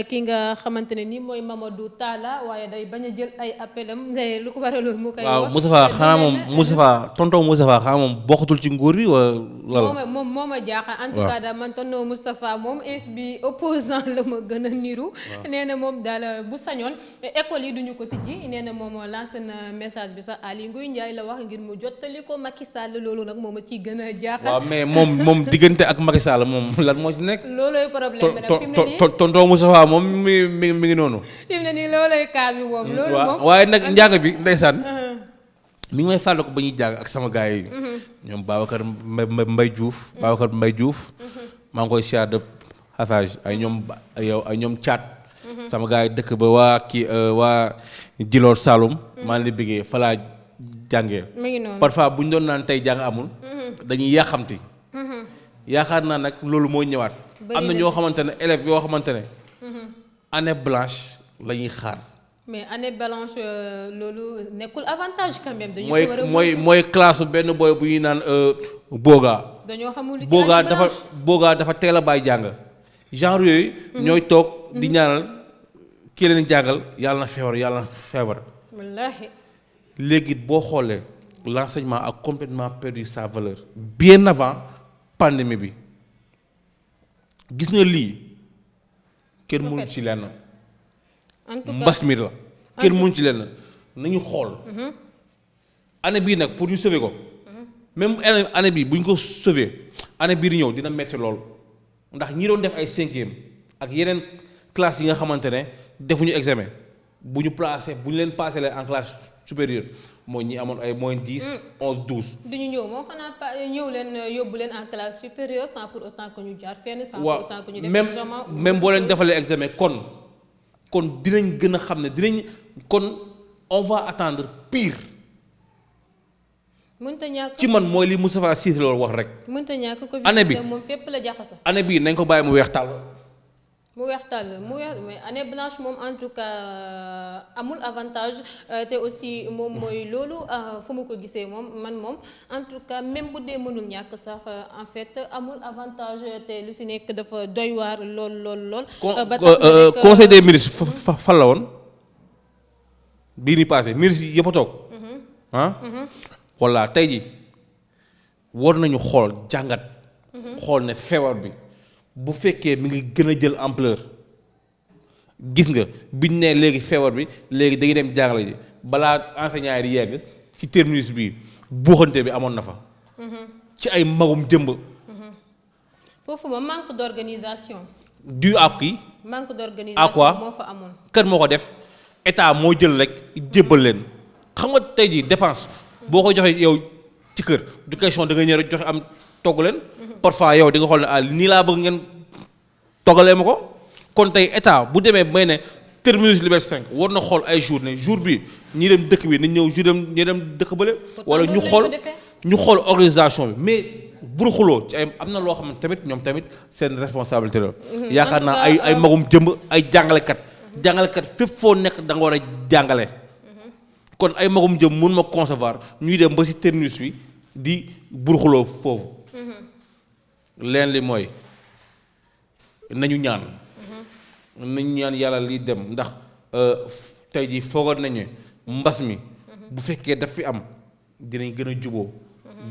ki nga xamante ne ni mooy Mamadou Talla waaye day bañ a jël ay appelam lu ko waraloon mu koy waaw Moustapha xanaa moom Moustapha tonton Moustapha xanaa moom bokkatul ci nguur bi wala moom moo ma jaaxal en tout cas daal man tonton Moustapha moom ins bi opposant la ma gën a niru nee na moom daal bu sañoon école yi duñu ko tijji nee na moom lancé na message bi sax Aly Ngouille Ndiaye la wax ngir mu jottali ko Macky Sall loolu nag moom a ciy gën a jaaxal. waaw mais moom diggante ak Macky Sall moom lan moo ci nekk. loolooy problème bi nag fi mu ne nii tonton Moustapha moom mi ngi noonu. fi mu ne nii loolooy cas bi moom. loolu moom waaye nag njàng bi ndeysaan. mi ngi may fàttali ko ba ñuy jàng ak sama gars yi. ñoom Babacar Mbaye Diouf. Babacar Mbaye Diouf. maa ngi koy siyaar de passage ay ñoom Thiat. sama gars yi dëkk ba waa Djilor Saloum. maa ngi leen di bëggee fa laa jàngee. mi ngi noonu parfois bu ñu doon naan tey jàng amul. dañuy yàqamti. yaakaar naa nag loolu moo ñëwaat. am na ñoo xamante ne élèves yoo xamante ne. année blanche la ñuy xaar. mais année blanche loolu nekkul avantage quand même. dañu ko war a mooy classe benn boy bu ñuy naan Boga. dañoo xamul li ci année blanche Boga dafa teel a bàyyi jàng. genre yooyu. ñooy toog di ñaanal kii leen jàngal yàlla na feebar. wallaahi. léegi boo xoolee l'enseignement a complètement perdu sa valeur. bien avant pandémie bi gis nga lii kenn mënu ci lenn. en tout cas mbas mi la kenn mënu ci lenn nañu xool. année bii nag pour ñu sauver ko. même année bii bu ñu ko sauver année bii di ñëw dina metti lool ndax ñi doon def ay cinquième ak yeneen classe yi nga xamante ne defuñu examen bu ñu leen placé en classe supérieure mooy ñi amoon ay moins 10 11 12. duñu ñëw moo xanaa ñëw leen yóbbu leen en classe supérieure sans pour autant que ñu jaar fenn. sans pour autant que ñu def examen même boo leen defalee examen kon dinañ gën a xam ne kon on va attendre pire. mënta ñàkk ci man mooy li Moustapha Cissé Lo wax rek. mënta ñàkk ko année bi moom fépp la jaxasa. année bii nañ ko bàyyi mu weex tàll. mais année blanche moom en tout cas amul avantage te aussi moom mooy loolu fu mu ko gisee moom en tout cas même bu dee mënul ñàkk sax en fait amul avantage te lu si nekk dafa doy waar lool. conseil des ministres fan la woon bii ni passé ministre yi yëpp a toog. voilà tey ji war nañu xool jàngat. xool ne feebar bi. bu fekkee mi ngi gën a jël ampleur gis nga biñ ne léegi feebar bi léegi dañuy dem jàngale ji balaa enseignant yi di yegg ci terminus bi buuxante bi amoon na fa. ci ay magum jëmb. foofu ma manque d'organisation. dû à qui. manque d'organisation moo fa amoon. kan moo ko def état moo jël rek jébbal leen xam nga tey jii dépense boo ko joxee yow ci kër du question da nga ñëw rek joxe am togg leen. parfois yow di nga xool ne nii laa bëgg ngeen toggalee ma ko kon tey état bu demee may ne terminus Liberté 5 war na xool ay jour bi ñi dem dëkk bi nañ ñëw ñi dem dëkk bële. wala ñu xool organisation bi mais buru xuloo ci ay am na loo xam ne tamit ñoom tamit seen responsabilité la. yaakaar naa ay magum jëmb ay jàngalekat fépp foo nekk da nga war a jàngale. kon ay magum jëmb mun ma concevoir ñuy dem ba si terminus bi di buru xuloo foofu. leen li mooy nañu ñaan yàlla liy dem ndax tey jii foogoon nañu mbas mi bu fekkee daf fi am dinañ gën a juboo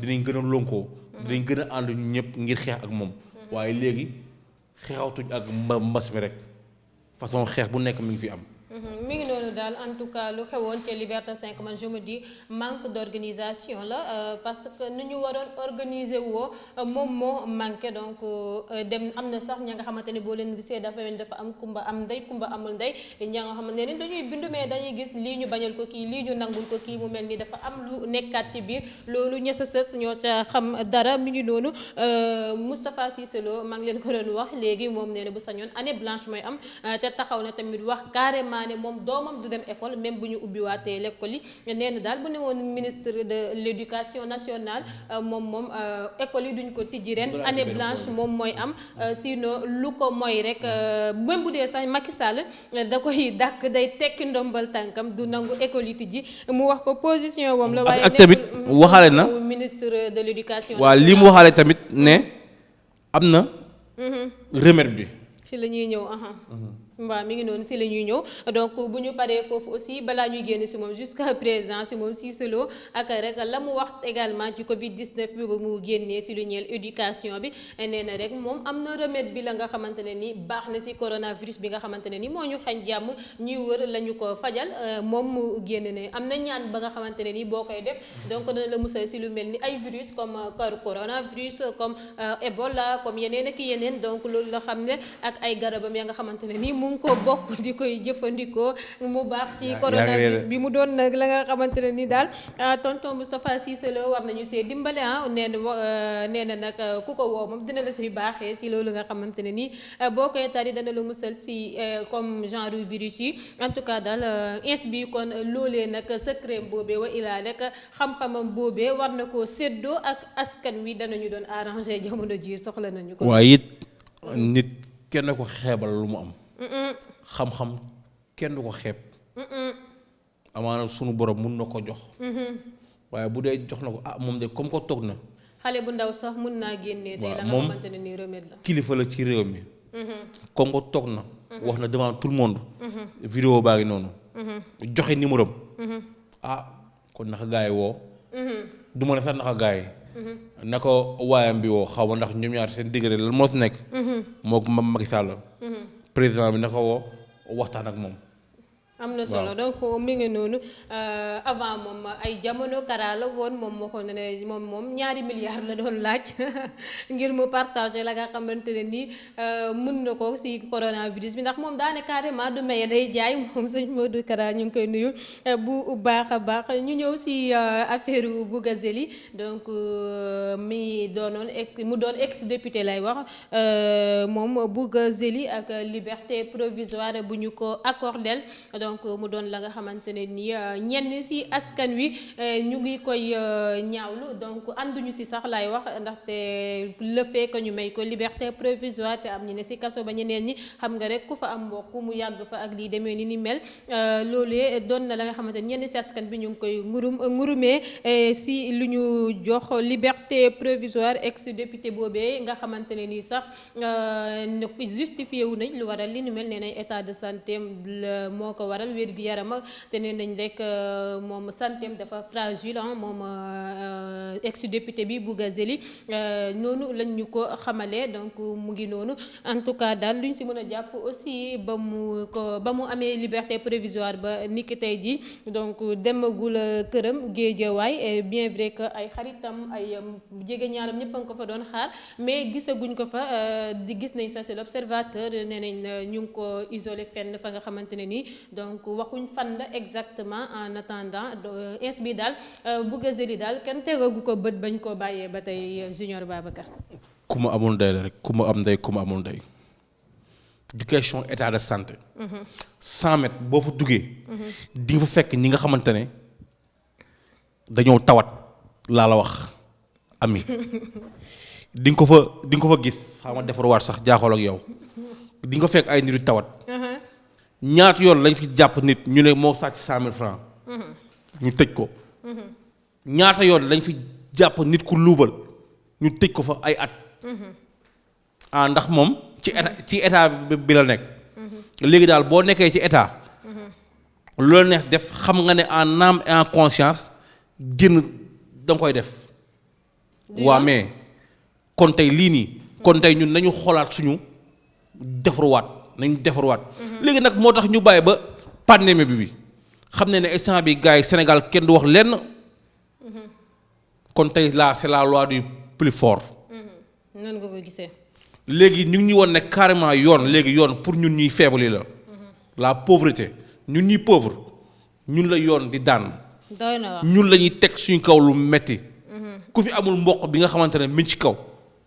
dinañ gën a lonkoo dinañ gën a ànd ñu ñëpp ngir xeex ak moom waaye léegi xeexatuñ ak mbas mi rek façon xeex bu nekk mi ngi fi am. mi ngi noonu daal en tout cas lu xewoon ca Liberté 5 man je me dis manque d'organisation la parce que nu ñu waroon organiser woo moom moo manqué donc dem am na sax ña nga xamante ne boo leen gisee dafa am kumba am ndey kumba amul ndey ña nga xamante ne dañuy bindu mais dañuy gis lii ñu bañal ko kii lii ñu nangul ko kii mu mel ni dafa am lu nekkaat ci biir loolu ña sa sës ñoo sa xam dara mi ngi noonu Moustapha Cissé Lo maa ngi leen ko doon wax léegi moom nee na bu sañoon année blanche mooy am te taxaw na tamit wax carrément ne moom doomam du dem école même bu ñu ubbiwaatee l'école yi nee na daal bu ne woon ministre de l'éducation nationale moom école yi duñ ko tijji ren année blanche moom mooy am sinon lu ko mooy rek même bu dee sax Macky Sall da koy dàkk day tekki ndombal tànkam du nangu école yi tijji mu wax ko position wam la waaye ak tamit waxaale na ministre de l'éducation waaw li mu waxaale tamit ne am na remède bi fi la ñuy ñëw waaw mi ngi noonu si la ñuy ñëw donc bu ñu paree foofu aussi balaa ñuy génn si moom jusqu'à présent si moom Cissé Lo ak rek la mu wax également ci Covid 19 bi ba mu génnee si lu ñeel éducation bi nee na rek moom am na remède bi la nga xamante ne ni baax na si coronavirus bi nga xamante ne ni moo ñu xañ jàmm ñuy wër la ñu ko fajal moom mu génn ne am na ñaan ba nga xamante ne ni boo koy def donc dana la musal si lu mel ni ay virus comme coronavirus comme Ebola comme yeneen ak yeneen donc loolu la xam ne ak ay garabam ya nga xamante ne ni mu ngi ko bokk di koy jëfandikoo mu baax ci coronavirus bi mu doon nag la nga xamante ne ni daal tonton Moustapha Cissé Lo war nañu see dimbale nee na nag ku ko woo moom dina la si baaxee ci loolu nga xamante ne ni boo koy tari dana la musal si comme genre virus yi en tout cas daal ins bi kon loolee nag secret boobee wa ilaa rek xam-xamam boobee war na koo séddoo ak askan wi danañu doon arrangé jamono ji soxla nañu ko. waaye it nit kenn ko xeebal lu mu am. xam-xam kenn du ko xeeb. amaana sunu borom mun na ko jox. waaye bu dee jox na ko moom de comme ko toog na. xale bu ndaw sax mun naa génnee tey la nga xamante ne nii remède la. kilifa la ci réew mi. comme ko toog na. wax na devant tout le monde. vidéo baa ngi noonu. joxe numéro am. kon naka gaa yi woo. du ma ne sax naka gaa yi. na ko waayam bi woo xaw ma ndax ñoom ñaar seen diggante lan moo si nekk. moo ko Macky Sall. président bi na ko woo waxtaan ak moom. am na solo donc mi ngi noonu avant moom ay jamono Kara la woon moom waxoon na ne moom ñaari milliards la doon laaj ngir mu partager la nga xamante ne nii mun na ko si coronavirus bi ndax moom daane carrément du maye day jaay moom sëñ Modou Kara ñu ngi koy nuyu bu baax a baax ñu ñëw si affaire Bougazelli donc mi doonoon mu doon ex député lay wax moom Bougazelli ak liberté provisoire bu ñu ko accordel donc mu doon la nga xamante ne ni ñenn ci askan wi ñu ngi koy ñaawlu donc ànduñu ci sax laay wax ndaxte le fait que ñu may ko liberté provisoire te am ñu ne ci kaso ba ñeneen ñi xam nga rek ku fa am mbokk mu yàgg fa ak lii demee ni mel loolee doon na la nga xamante ne ñenn ci askan bi ñu ngi koy ngurumee ci lu ñu jox liberté provisoire ex député boobee nga xamante ne nii sax justifié wu nañ lu waral li ni mel nee nañ état de santé moo ko waral wér gu yaram te nee nañ rek moom santéem dafa fragile moom ex député bi Bougazelli noonu lañ ñu ko xamalee donc mu ngi noonu en tout cas daal luñ si mën a jàpp aussi ba mu amee liberté provisoire ba niki tey ji donc demagul këram Géejawaay bien vrai que ay xaritam ay jege ñaaram ñëpp a ngi ko fa doon xaar mais gisaguñ ko fa di gis nañ ça c'est l'observateur nee nañ ñu ngi ko isolé fenn fa nga xamante ne nii donc waxuñ fan la exactement en attendant ins bi daal Bougazelli daal kenn tegagu ko bët bañ koo bàyyee ba tey Junior Babacar. ku ma amul ndey la rek ku ma am ndey ku ma amul ndey du question état de santé. 100 mètres boo fa duggee. di nga fa fekk ñi nga xamante ne dañoo tawat laa la wax ami di nga ko fa gis xam nga defarwaat sax jaaxal ak yow di nga fa fekk ay nit yu tawat. ñaata yoon lañ fi jàpp nit ñu ne moo sàcc 100 000 francs ñu tëj ko. ñaata yoon lañ fi jàpp nit ku luubal ñu tëj ko fa ay at. ndax moom ci état bi la nekk. léegi daal boo nekkee ci état. loolu neex def xam nga ne en âme et en conscience génn da nga koy def. waa mais kon tey lii nii. kon tey ñun nañu xoolaat suñu defaruwaat nañu defaruwaat. léegi nag moo tax ñu bàyyi ba pandémie bi xam ne instant bi gars yi Sénégal kenn du wax lenn kon tey là c'est la loi du plus fort. nan nga ko gisee. léegi ñu ngi ñu woon ne carrément yoon léegi yoon pour ñun ñuy faible la. la pauvreté ñun ñuy pauvre ñun la yoon di daan. doy na wax ñun la ñuy teg suñu kaw lu metti ku fi amul mboq bi nga xamante ne mi ci kaw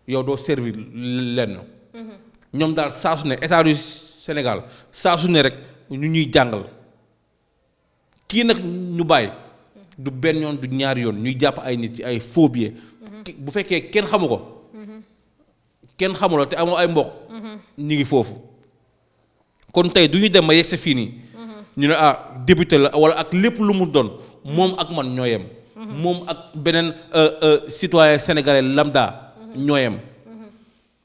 yow doo servir lenn. ñoom daal saa su ne état du Sénégal saa su ne rek ñu ñuy jàngal kii nag ñu bàyyi. du benn yoon du ñaari yoon ñuy jàpp ay nit ci ay faux billets. bu fekkee kenn xamu ko. kenn xamuloo te amoo ay mboq. ñu ngi foofu. kon tey du ñu dem ba yegg fii nii. ñu ne député la wala ak lépp lu mu doon moom ak man ñoo yem. moom ak beneen citoyen sénégalais lambda ñoo yem.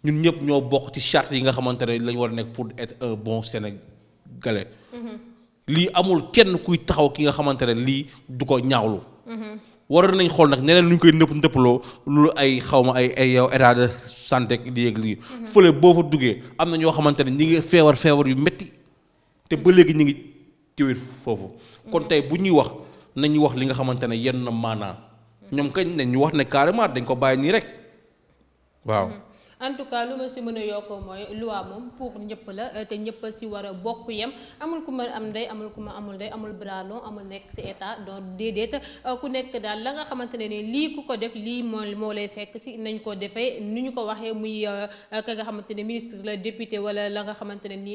ñun ñëpp ñoo bokk ci charte yi nga xamante ne lañ war a nekk pour être un bon sénégalais. lii amul kenn kuy taxaw ki nga xamante ne lii du ko ñaawlu. waroon nañ xool nag neneen lu ñu koy ndëppaloo lu ay xawma ay yow état de santé di yëg lii. fële boo fa duggee am na ñoo xamante ne ñi ngi feebar yu metti te ba léegi ñu ngi téwér foofu. kon tey bu ñuy wax nañu wax li nga xamante ne yenn na maanaa ñoom kañ ne ñu wax ne carrément dañ ko bàyyi nii rek waaw. en tout cas lu ma si mën a yokk mooy loi moom pour ñëpp la te ñëpp si war a bokk yem amul ku ma am ndey amul ku ma amul ndey amul bras long amul nekk si état donc déedéet ku nekk daal la nga xamante ne ni lii ku ko def lii moo lay fekk si nañ ko defee ni ñu ko waxee muy ka nga xamante ne ministre la député wala la nga xamante ne ni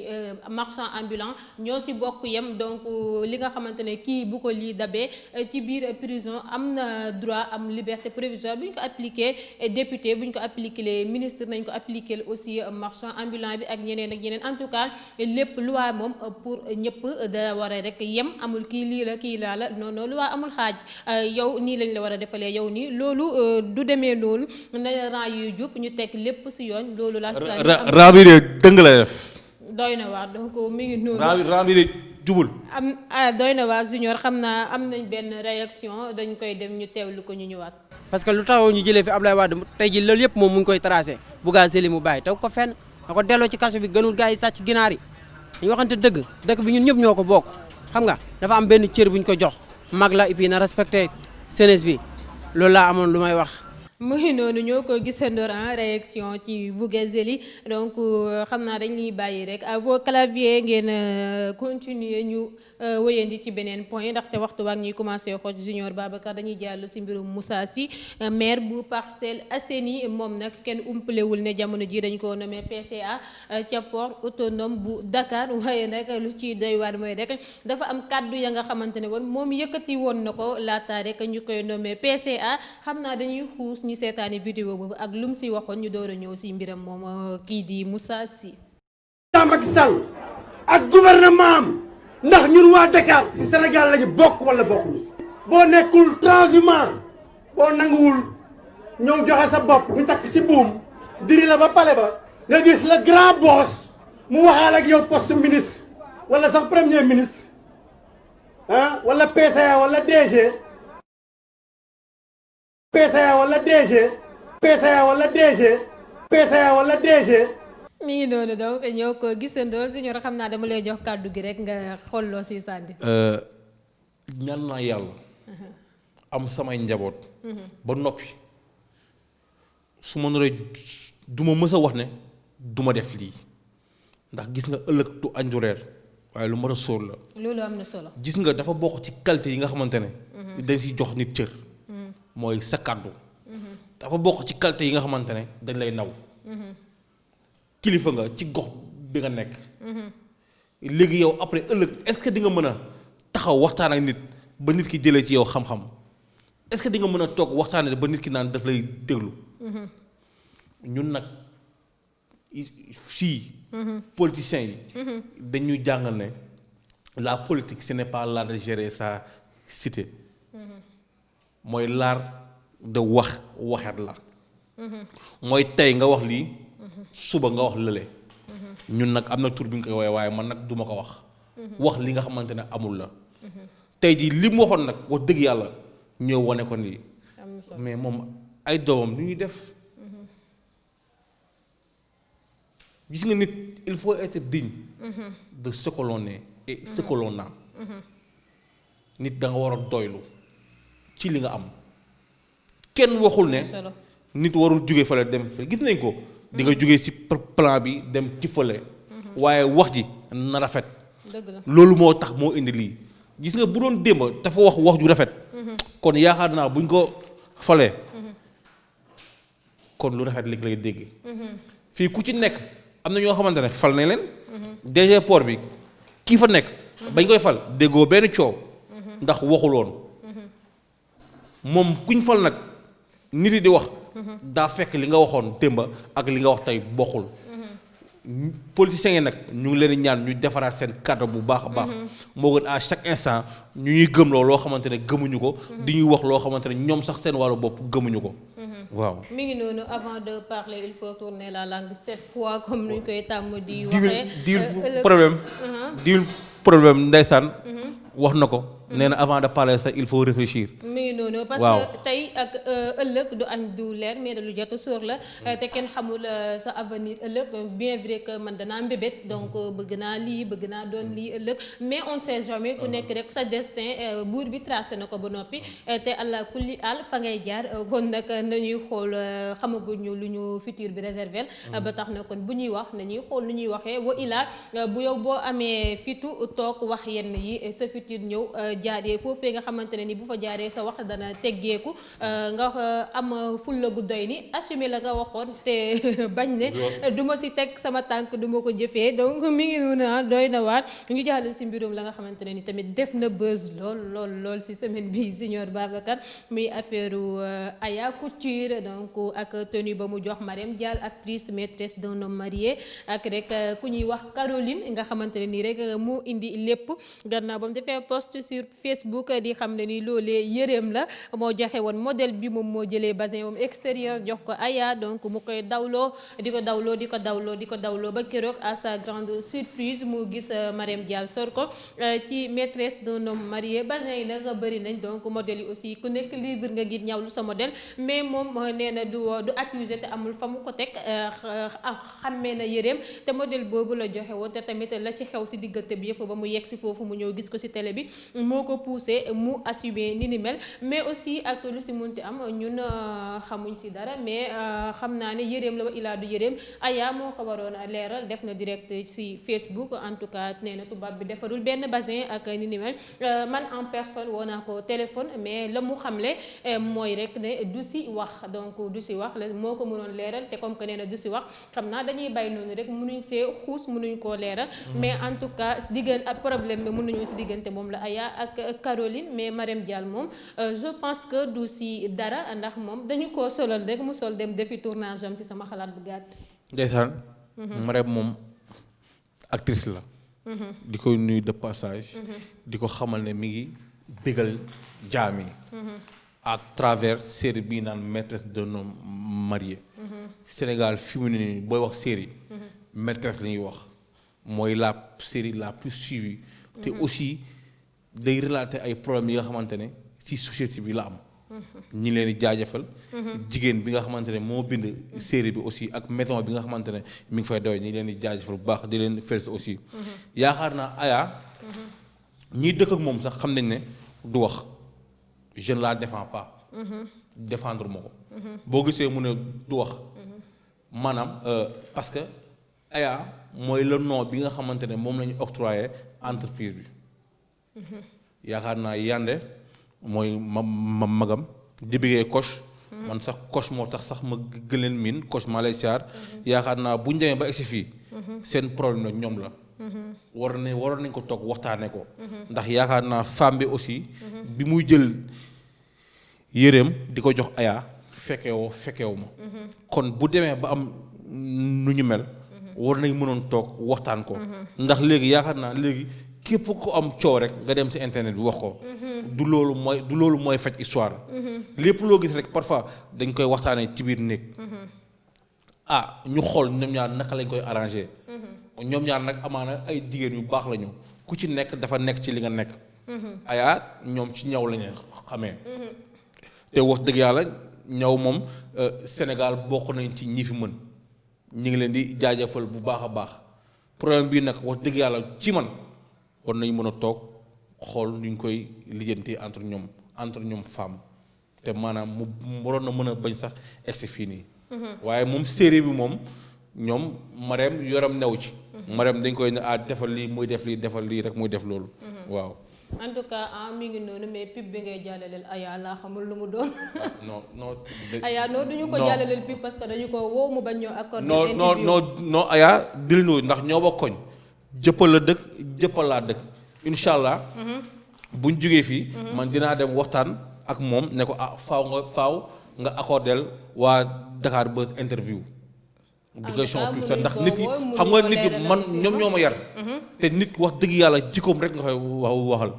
marchand ambulant ñoo si bokk yem donc li nga xamante ne kii bu ko lii dabee ci biir prison am na droit am liberté provisoire bu ñu ko appliqué député bu ñu ko appliqué les ministres nañ ko appliquer aussi marchand ambulant bi ak ñeneen ak ñeneen en tout cas lépp loi moom pour ñëpp da war a rek yem amul kii lii la kii laa la non non loi amul xaaj yow nii lañ la war a defalee yow nii loolu du demee noonu na rang yuy jub ñu teg lépp si yoon loolu la rang bi de dëng la def doy na waar donc mi ngi noonu rang bi de jubul am doy na waar junior xam naa am nañ benn réaction dañ koy dem ñu teewlu ko ñu ñëwaat. parce que lu taxaw ñu jëlee fi Abdoulaye Wade tey ji loolu yëpp moom mu ngi koy tracé Bougazelli mu bàyyi taw ko fenn da ko delloo ci kaso bi gënul gars yi sàcc ginaar yi dañu waxante dëkk bi ñun ñëpp ñoo ko bokk xam nga dafa am benn cër bu ñu ko jox mag la et puis na respecté jeunesse bi loolu laa amoon lu may wax. mu ngi noonu ñoo ko gisandoor en réaction ci Bougazelli donc xam naa dañuy bàyyi rek à vos claviers ngeen continuer ñu wéyandi ci beneen point ndaxte waxtu waa ñuy commencé xooj junior Babacar dañuy jàll si mbirum Moussa Sy maire bu Parcelles Assainies moom nag kenn umpalewul ne jamono ji dañ ko nommé PCA ca port autonome bu Dakar waaye nag lu ci doy waar mooy rek dafa am kàddu ya nga xamante ne woon moom yëkkati woon na ko laata rek ñu koy nommé PCA xam naa dañuy xuus ñi seetaani vidéo boobu ak lu mu si waxoon ñu door a ñëw si mbiram moom kii di Moussa Sy. Macky Sall ak gouvernement am ndax ñun waa Dakar ci Sénégal lañu bokk wala bokkuñu si. boo nekkul transhumant boo nanguwul ñëw joxe sa bopp ñu takk ci buum diri la ba pale ba nga gis le grand boss mu waxaal ak yow poste ministre wala sax premier ministre wala PCA wala DG. PCA wala DG PCA wala DG PCA wala DG. mi ngi noonu donc ñoo ko gisandoo Junior xam naa dama lay jox kàddu gi rek nga xolloo si sànni. ñaan naa yàlla. am samay njaboot. ba noppi su ma naree du ma mës a wax ne du ma def lii ndax gis nga ëllëg du añ du reer waaye lu mat a sóor la. loolu am na solo. gis nga dafa bokk ci qualité yi nga xamante ne. dañ si jox nit cër. mooy sa kàddu dafa bokk ci qualité yi nga xamante ne dañ lay naw kilifa nga ci gox bi nga nekk léegi yow après ëllëg est-ce que di nga mën a taxaw waxtaan ak nit ba nit ki jëlee ci yow xam-xam est-ce que di nga mën a toog waxtaanee ba nit ki naan daf lay déglu ñun nag fii politiciens yi dañuy jàngal ne la politique ce n'est pas l'art de gérer sa cité mooy l'art de waxet la mooy tey nga wax lii suba nga wax lële ñun nag am na tur bi nga koy waaye man nag duma ko wax li nga xamante ne amul la tey jii li mu waxoon nag wax dëgg yàlla ñëw wane ko nii mais moom ay doomam lu ñuy def gis nga nit il faut être digne de ce que l'on est et ce que l'on a nit da nga war a doylu ci li nga am kenn waxul ne nit warul jóge fële dem fële gis nañ ko di nga jóge ci plan bi dem ci fële waaye wax ji na rafet dëgg la loolu moo tax moo indi lii gis nga bu doon démb dafa wax ju rafet kon yaakaar naa buñ ko falee kon lu rafet léegi lay dégg fii ku ci nekk am na ñoo xamante ne fal nañ leen DG port bi kii fa nekk bañ koy fal déggoo benn coow ndax waxuloon moom kuñ fal nag nit yi di wax daa fekk li nga waxoon démba ak li nga wax tey bokkul politiciens yi nag ñu ngi leen di ñaan ñu defaraat seen cadre bu baax a baax moo gën à chaque instant ñu ñuy gëmloo loo xamante ne gëmuñu ko di ñuy wax loo xamante ne ñoom sax seen wàllu bopp gëmuñu ko waaw mi ngi noonu avant de parler il faut tourner la langue 7 fois comme ni ñu koy tàmm di waxee di problème ndeysaan wax na ko nee na avant de parler ça il faut réfléchir. mi ngi noonu parce que tey ak ëllëg du añ du leer mais lu jot a sóor la te kenn xamul sa avenir ëllëg bien vrai que man danaa mbébét donc bëgg naa lii bëgg naa doon lii ëllëg mais on ne sait jamais ku nekk rek sa destin buur bi tracé na ko ba noppi te allah kulli al fa ngay jaar kon nag nañuy xool xamaguñu lu ñu futur bi réservé ba tax na kon bu ñuy wax nañuy xool nu ñuy waxee wa ilaa bu yow boo amee fitu toog wax yenn yi sa futur ñëw jaaree foofee nga xamante ne ni bu fa jaaree sa wax dana teggeeku nga am fulla gu doy ni assumer la nga waxoon te bañ ne du ma si teg sama tànk du ma ko jëfee donc mi ngi noonu doy na waar ñu jàll si mbirum la nga xamante ne ni tamit def na buzz lool si semaine bi Junior Babacar muy affaire Aya Couture donc ak tenue ba mu jox Marème Dial actrice maîtresse d'un homme marié ak rek ku ñuy wax Caroline nga xamante ne nii rek mu indi lépp gannaaw ba mu defee post sur Facebook di xam ne ni loolee yëreem la moo joxe woon modèle bi moom moo jëlee basin moom extérieur jox ko Aya donc mu koy dawloo di ko dawloo ba keroog à sa grande surprise mu gis Marème Dial sor ko ci maîtresse d'un homme marié basin yi nag bëri nañ donc modèle yi aussi ku nekk libre nga ngir ñawlu sa modèle mais moom nee na du accusé te amul fa mu ko teg xammee na yëreem te modèle boobu la joxe woon te tamit la ci xew si diggante bi yëpp ba mu yegg si foofu mu ñëw gis ko si télé bi moo ko poussé mu assumer ni mel mais aussi ak lu si munti am ñun xamuñ si dara mais xam naa ne yëreem la wa ilaa du yëreem Aya moo ko waroon a leeral def na direct si Facebook en tout cas nee na tubaab bi defarul benn basin ak ni mel man en personne woo naa ko téléphone mais la mu xamle mooy rek ne du si wax donc du si wax moo ko mënoon leeral te comme que nee na du si wax xam naa dañuy bàyyi noonu rek mënuñ see xuus mënuñ koo leeral mais en tout cas diggante ak problème bi mën nañoo si diggante moom la Aya ak Caroline mais Marème Dial moom je pense que du si dara ndax moom dañu koo solal rek mu sol dem defi tournage am si sama xalaat bu gàtt. ndeysaan Marème moom actrice la di koy nuyu de passage di ko xamal ne mi ngi bégal jaam yi à travers série bii naan maîtresse d'un homme marié Sénégal fi mu ne nii booy wax série maîtresse la ñuy wax mooy la série la plus suivie te aussi day relater ay problèmes yi nga xamante ne ci société bi la am ñi leen di jaajëfal jigéen bi nga xamante ne moo bind série bi aussi ak maison bi nga xamante ne mi ngi fay doy ñi leen di jaajëfal bu baax di leen félicité aussi yaakaar naa Aya ñiy dëkk ak moom sax xam nañ ne du wax je ne la défends pas défendre ma ko boo gisee mu ne du wax maanaam parce que Aya mooy le nom bi nga xamante ne moom la ñu octroyé entreprise bi yaakaar naa Yandé mooy magam di bëggee Coche man sax Coche moo tax sax ma gën leen miin Coche maa lay siyaar yaakaar naa bu ñu demee ba egsi fii seen problème nag ñoom la waroon nañ ko toog waxtaane ko ndax yaakaar naa femme bi aussi bi muy jël yéreem di ko jox Aya fekkewu ma kon bu demee ba am nu ñu mel war nañ mënoon toog waxtaan ko ndax léegi yaakaar naa léegi képp ko am coow rek nga dem ci internet bi wax ko du loolu mooy faj histoire lépp loo gis rek parfois dañ koy waxtaanee ci biir néeg ñu xool ñoom ñaar naka lañ koy arrangé ñoom ñaar nag amaana ay jigéen yu baax lañu ku ci nekk dafa nekk ci li nga nekk Aya ñoom ci ñaw lañu xamee te wax dëgg yàlla ñaw moom Sénégal bokk nañ ci ñi fi mën ñu ngi leen di jaajëfal bu baax a baax problème bii nag wax dëgg yàlla ci man war nañu mën a toog xool nuñ koy lijjanti entre ñoom femme te maanaam mu waroon na mën a bañ sax egsi fii nii. waaye moom série bi moom ñoom Marème yoram new ci. Marème dañ koy ne defal lii muy def lii defal lii rek muy def loolu. waaw. en tout cas mi ngi noonu mais pub bi ngay jàllaleel Aya laa xamul lu mu doon. non. Aya non duñu ko jàllaleel pub parce que dañu ko woo mu bañ ñoo accordé. non Aya dilindoo ndax ñoo ba koñ jëppal la dëkk jëppal laa dëkk incha allah. buñ jógee fii. man dinaa dem waxtaan ak moom ne ko faaw nga accordel waa Dakar Buzz interview. du question plus fait ndax nit ki xam nga nit ki man ñoom ñoo ma yar. te nit ki wax dëgg yàlla jikkoom rek nga koy waxal.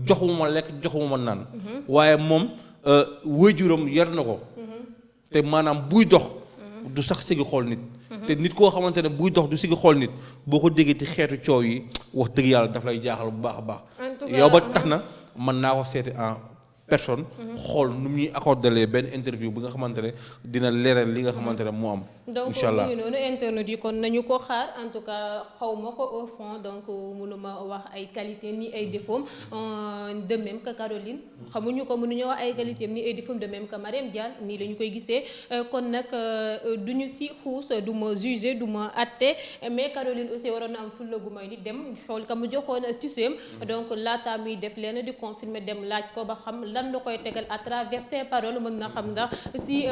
joxuma lekk joxuma naan. waaye moom waajuram yar na ko. te maanaam buy dox. du sax sigi xool nit. te nit koo xamante ne buy dox du sigi xool nit boo ko déggee ci xeetu coow yi wax dëgg yàlla daf lay jaaxal bu baax a baax. yow ba tax na mën naa ko seeti en personne. xool nu muy accorder benn interview bi nga xamante ne dina leeral li nga xamante ne moo am. incha allah donc mu ngi noonu internet yi kon nañu ko xaar en tout cas xaw ma ko au fond donc mënuma wax ay qualité ni ay défaut de même que Caroline xamuñu ko mënuñu wax ay qualité ni ay défaut de même que Marème Dial nii la ñu koy gisee kon nag duñu si xuus du ma juger du ma atte mais Caroline aussi waroon na am fulla gu may ni dem xool ka mu joxoon tuseem donc laata muy def leen di confirmer dem laaj ko ba xam lan la koy tegal à travers ses paroles mën na xam ndax si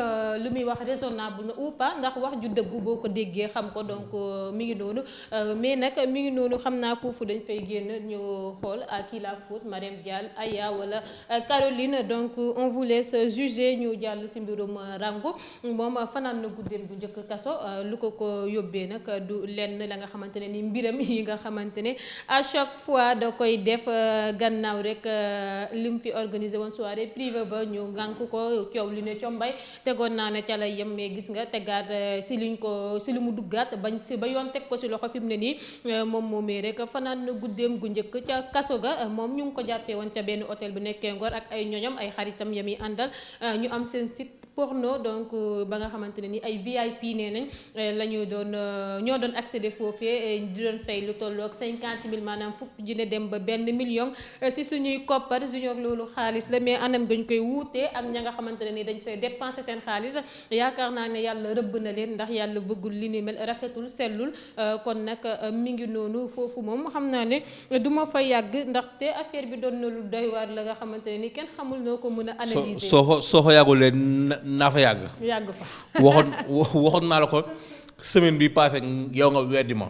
lu muy wax raisonnable na ou pas ndax wax ju dëggu boo ko déggee xam ko donc mi ngi noonu mais nag mi ngi noonu xam naa foofu dañ fay génn ñu xool à qui la faute Marème Dial Aya wala Caroline donc on vous laisse juger ñu jàll si mbirum Rangou moom fanaan na guddeem bu njëkk kaso lu ko yóbbee nag du lenn la nga xamante ne ni mbiram yi nga xamante ne à chaque fois da koy def gannaaw rek lim fi organisé woon soirée privée ba ñu ngànk ko coow li ne combay tegoon naa ne ca la yem mais gis nga tegaat si lu mu duggaat bañ si ba yoon teg ko si loxo fi mu ne nii moom moomee rek fanaan na guddeem gu njëkk ca kaso ga moom ñu ngi ko jàppee woon ca benn hôtel bu nekkee Ngor ak ay ñoñam ay xaritam yam yi àndal ñu am seen site porno donc ba nga xamante ne ni ay VIP nee nañ la ñu doon ñoo doon accéder foofee di doon fay lu tolloog 50 000 maanaam fukk ji ne dem ba 1 million si suñuy koppar junior loolu xaalis la mais anam dañ koy wuutee ak ña nga xamante ne ni dañ see dépenser seen xaalis yaakaar naa ne yàlla rëbb na leen ndax yàlla bëggul li ni mel rafetul sellul kon nag mi ngi noonu foofu moom xam naa ne du ma fa yàgg ndaxte affaire bi doon na lu doy waar la nga xamante ne ni kenn xamul noo ko mën a analyser. soo fa yàggulee naa fa yàgg fa waxoon naa la ko semaine bi passé yow nga weddi ma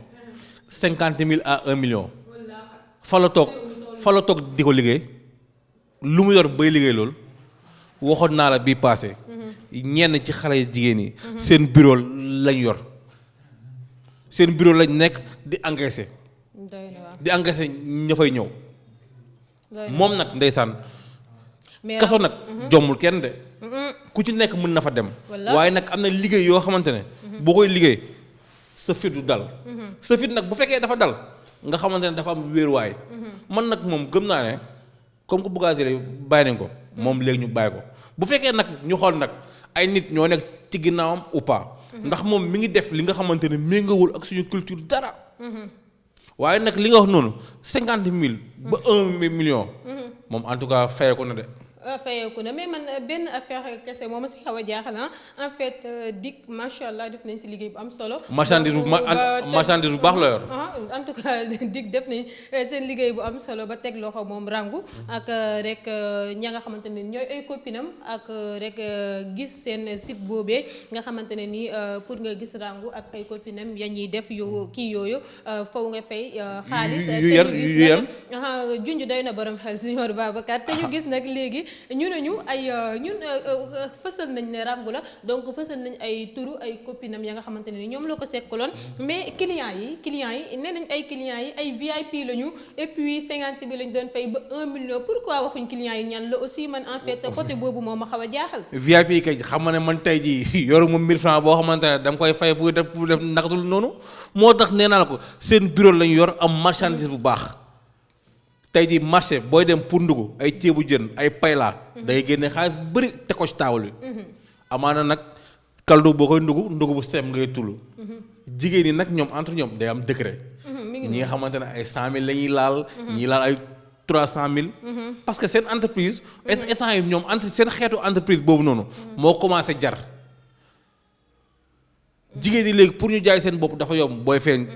50 000 à 1 million fa la toog di ko liggéey lu mu yor bay liggéey loolu waxoon naa la bii passé ñenn ci xale jigéen yi seen bureau lañ yor seen bureau lañ nekk di encaisser ña fay ñëw moom nag ndeysaan kaso nag jommul kenn de ku ci nekk mën na fa dem waaye nag am na liggéey yoo xamante ne boo koy liggéey sa fit du dal sa fit nag bu fekkee dafa dal nga xamante ne dafa am wéeruwaay man nag moom gëm naa ne comme que Bougazelli bàyyi nañ ko moom léegi ñu bàyyi ko bu fekkee nag ñu xool nag ay nit ñoo nekk ci ginnaawam ou pas ndax moom mi ngi def li nga xamante ne méngawul ak suñu culture dara waaye nag li nga wax noonu 50 000 ba 1 million moom en tout cas fayee ko na de fayeeku na mais man benn affaire kese moom si xaw a jaaxal en fait Dick macha allah def nañ si liggéey bu am solo. marchandise bu baax la yor. en tout cas Dick def nañ seen liggéey bu am solo ba teg loxo moom Rangou ak rek ña nga xamante ne ñooy ay copinam ak rek gis seen site boobee nga xamante ne nii pour nga gis Rangou ak ay copinam ya ñuy def yu kii yooyu faw nga fay xaalis. yu yar junj doy na borom xel Junior Babacar te ñu gis nag léegi. ñu ne ñu ay ñun fësal nañ ne Rangou la donc fësal nañ ay turu ay copinam ya nga xamante ne ni ñoom la ko sekkaloon mais clients yi nee nañ ay clients yi ay VIP lañu et puis 50 bi lañ doon fay ba 1 million pourquoi waxuñ clients yi ñan la aussi man en fait côté boobu moo ma xaw a jaaxal. VIP kay xam nga ne man tey jii yoru ma 1000 francs boo xamante ne da nga koy fay pour def nakatul noonu moo tax nee naa la ko seen bureau lañu yor am marchandise bu baax. tey jii marché booy dem pour ndugu ay ceebu jën ay payla day génne xaalis bu bëri teg ko ci taawul bi amaana nag kaldu boo koy ndugu bu seem ngay tullu jigéen ñi nag ñoom entre ñoom day am décret ñi nga xamante ne ay 100 000 la ñuy laal ñii laal ay 300 000. parce que seen entreprise. instant yi ñoom seen xeetu entreprise boobu noonu. moo commencé jar. jigéen ñi léegi pour ñu jaay seen bopp dafa yomb booy feeñ.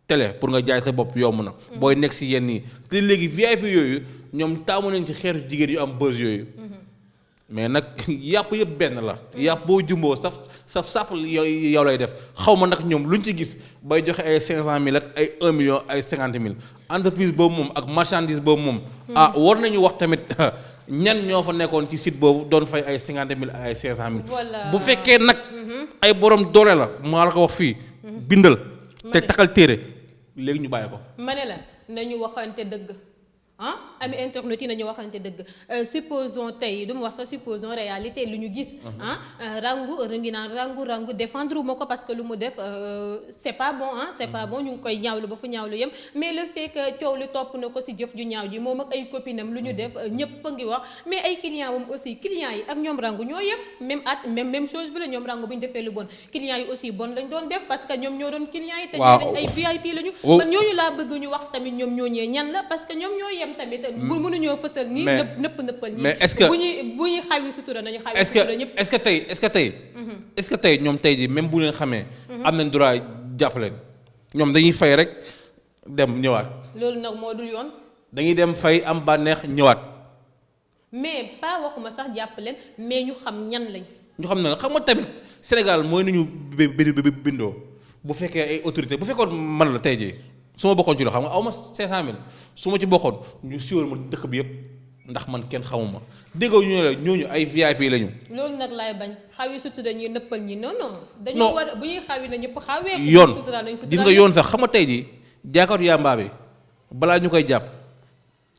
télé pour nga jaay sa bopp yomb na. booy nekk si yenn yi te léegi VIP yooyu ñoom taamu nañ ci xeetu jigéen yu am buzz yooyu. mais nag yàpp yëpp benn la. yàpp boo jumboo sàpp yow lay def xaw ma nag ñoom luñ ci gis bay joxe ay 500 000 ak ay 1 million ay 50 000 entreprise boobu moom ak marchandise boobu moom. war nañu wax tamit ñan ñoo fa nekkoon ci site boobu doon fay ay 50 000 ay 500 000. voilà bu fekkee nag. ay borom doole la maa la ko wax fii. bindal te takkal téere léegi ñu bàyyi ko. ma ne la nañu waxante dëgg. ami internet yi nañu waxante dëgg supposons tey du ma wax sax supposons réalité lu ñu gis rangu défendre ma ko parce que lu mu def c'est pas bon c'est pas bon ñu ngi koy ñaawlu ba fu ñaawlu yem mais le fait que coow li topp na ko ci jëf ju ñaaw ji moom ak ay copinam lu ñu def ñëpp a ngi wax mais ay clients moom aussi clients yi ak ñoom rangu ñoo yem même chose bi la ñoom rangu bu ñu defee lu bon clients yi aussi bon lañ doon def parce que ñoom ñoo doon clients yi te ñoo ay VIP lañu man ñooñu laa bëgg ñu wax tamit ñoom ñooñee ñan la parce que ñoom ñoo yem tamit bu mënuñoo fësal nii nëppal nii mais est-ce que bu ñuy xawi sutura nañu xawi sutura ñëpp est-ce que tey ñoom tey ji même bu leen xamee am nañ droit jàpp leen ñoom dañuy fay rek dem ñëwaat loolu nag moo dul yoon dañuy dem fay am bànneex ñëwaat mais pas waxuma sax jàpp leen mais ñu xam ñan lañ ñu xam ne xam nga tamit Sénégal mooy nañu bindoo bu fekkee ay autorité bu fekkoon man la tey jii su ma bokkoon ci loo xam nga aw ma 500000 su ma ci bokkoon ñu siiwal ma dëkk bi yëpp ndax man kenn xamuma déggoo ñu la ñooñu ay VIP lañu. loolu nag laay bañ xawi sutura ñuy nëppal ñi non. dañoo war bu ñuy xawi na ñëpp xawee. yoon gis nga yoon sax xam nga tey jii jaakatu yàmbaa bi balaa ñu koy jàpp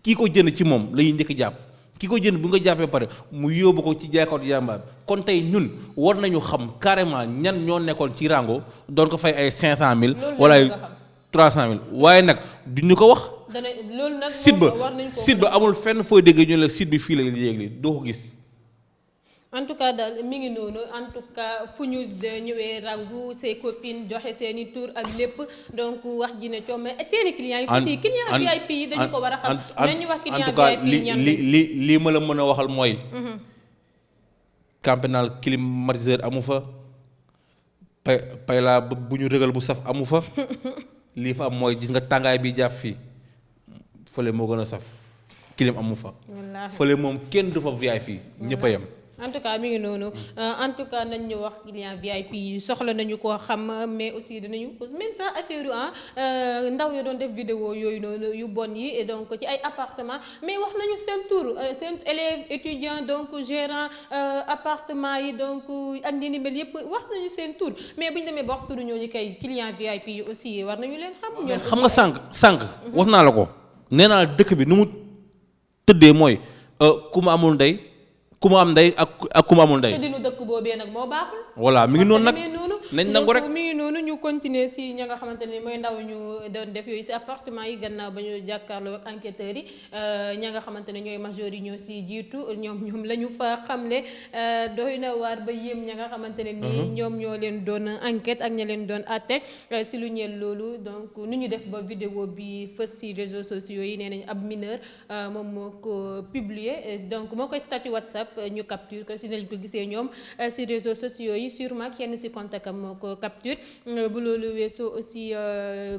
kii ko jënd ci moom la ñuy njëkk jàpp kii ko jënd bu nga jàppee pare mu yóbbu ko ci jaakatu yàmbaa bi kon tey ñun war nañu xam carrément ñan ñoo nekkoon ci rango doon ko fay ay 500000. wala ay 300000 waaye nag duñu ko wax. loolu nag site ba amul fenn fooy dégg ñu la site bi fii la yéegli doo ko gis. en tout cas daal mi ngi noonu en tout cas fu ñu ñëwee rangu ses copines joxe seeni tour ak lépp donc wax ji ne coom mais seeni clients yi aussi clients VIP yi dañu ko war a xam nañu wax clients VIP yi ñan lii ma la mën a waxal mooy camp pénal climatiseur amu fa pay laa bu ñu rëgal bu saf amu fa lii fa am mooy gis nga tàngaay bi jàpp fii fële moo gën a saf clim amu fa fële moom kenn du fa VIP ñëpp a yem en tout cas mi ngi noonu en tout cas nañ ñu wax client VIP yi soxla nañu koo xam mais aussi dinañu même ça affaire ndaw ya doon def vidéo yooyu noonu yu bon yi donc ci ay appartement mais wax nañu seen tour seen élèves étudiants donc gérant appartement yi donc ak ni mel yëpp wax nañu seen tour mais bu ñu demee ba wax turu ñooñu kay client VIP yi aussi war nañu leen xam. ñoom xam nga sànq wax naa la ko nee naa dëkk bi nu mu tëddee mooy ku ma amul ndey. ku ma am ndey ak ku ma amul ndey. te dinu dëkk boobee nag moo baaxul. voilà mi ngi noonu nag nañ nangu rek mi ngi noonu ñu continuer si ña nga xamante ne mooy ndaw ñu doon def yooyu si appartement yi gannaaw ba ñu jàkkaarloo ak enquêteurs yi ña nga xamante ne ñooy major yi ñoo si jiitu ñoom la ñu fa xamle doy na waar ba yéem ña nga xamante ne nii ñoom ñoo leen doon enquête ak ña leen doon àtte si lu ñeel loolu donc nu ñu def ba vidéo bi fës si réseaux sociaux yi nee nañ ab mineur moom moo ko publier donc moo koy statut WhatsApp ñu capture ko si lañ ko gisee ñoom si réseaux sociaux yi sûrement kenn si contact am moo ko capture bu loolu weesoo aussi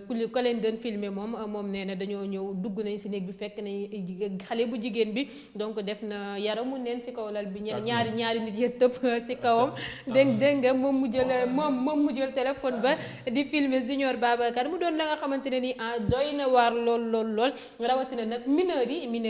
ku leen doon filmer moom nee na dañoo ñëw dugg nañ si néeg bi fekk nañ xale bu jigéen bi donc def na yaramu neen si kaw lal bi ñaari nit ya tëb si kawam dégg nga moom mu jël téléphone ba di filmer Junior Babacar mu doon la nga xamante ne ni doy na waar lool rawatina nag mineurs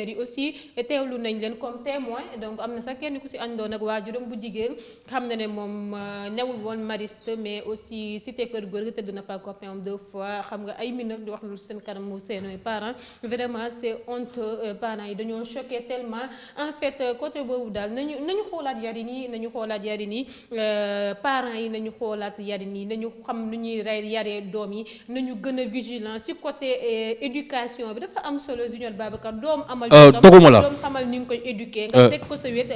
yi aussi teewlu nañ leen comme témoin donc am na sax kenn ku si àndoon ak waajuram bu jigéen xam na ne moom newul woon mariste mais aussi cité kër góor gi tëdd na fa copain am 2 fois xam nga ay mineur di wax lu seen kanamu seen parents vraiment c'est honteux parents yi dañoo choqué tellement en fait côté boobu daal nañu xoolaat yarin yi parents yi nañu xoolaat yarin yi nañu xam nu ñuy yaree doom yi nañu gën a vigilant si côté éducation bi dafa am solo Junior Babacar doom amal doom xamal ni nga koy éduquer nga teg ko sa wet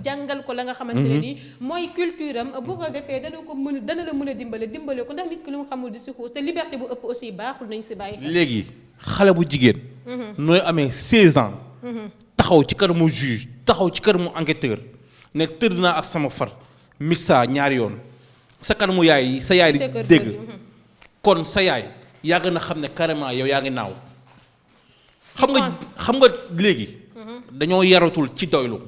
jàngal ko la nga xamante ne nii mooy culture am bu ko defee dana la mën a dimbale ko ndax nit ki lu mu xamul di si xuus te liberté bu ëpp aussi baaxul nañ si bàyyi xel. léegi xale bu jigéen. nooy amee 16 ans. taxaw ci kanamu juge taxaw ci kanamu enquêteur ne tëdd naa ak sama far missa ñaari yoon sa kanamu yaay sa yaay di dégg kon sa yaay yàgg na xam ne carrément yow yaa ngi naaw. xam nga léegi. dañoo yaratul ci doylu.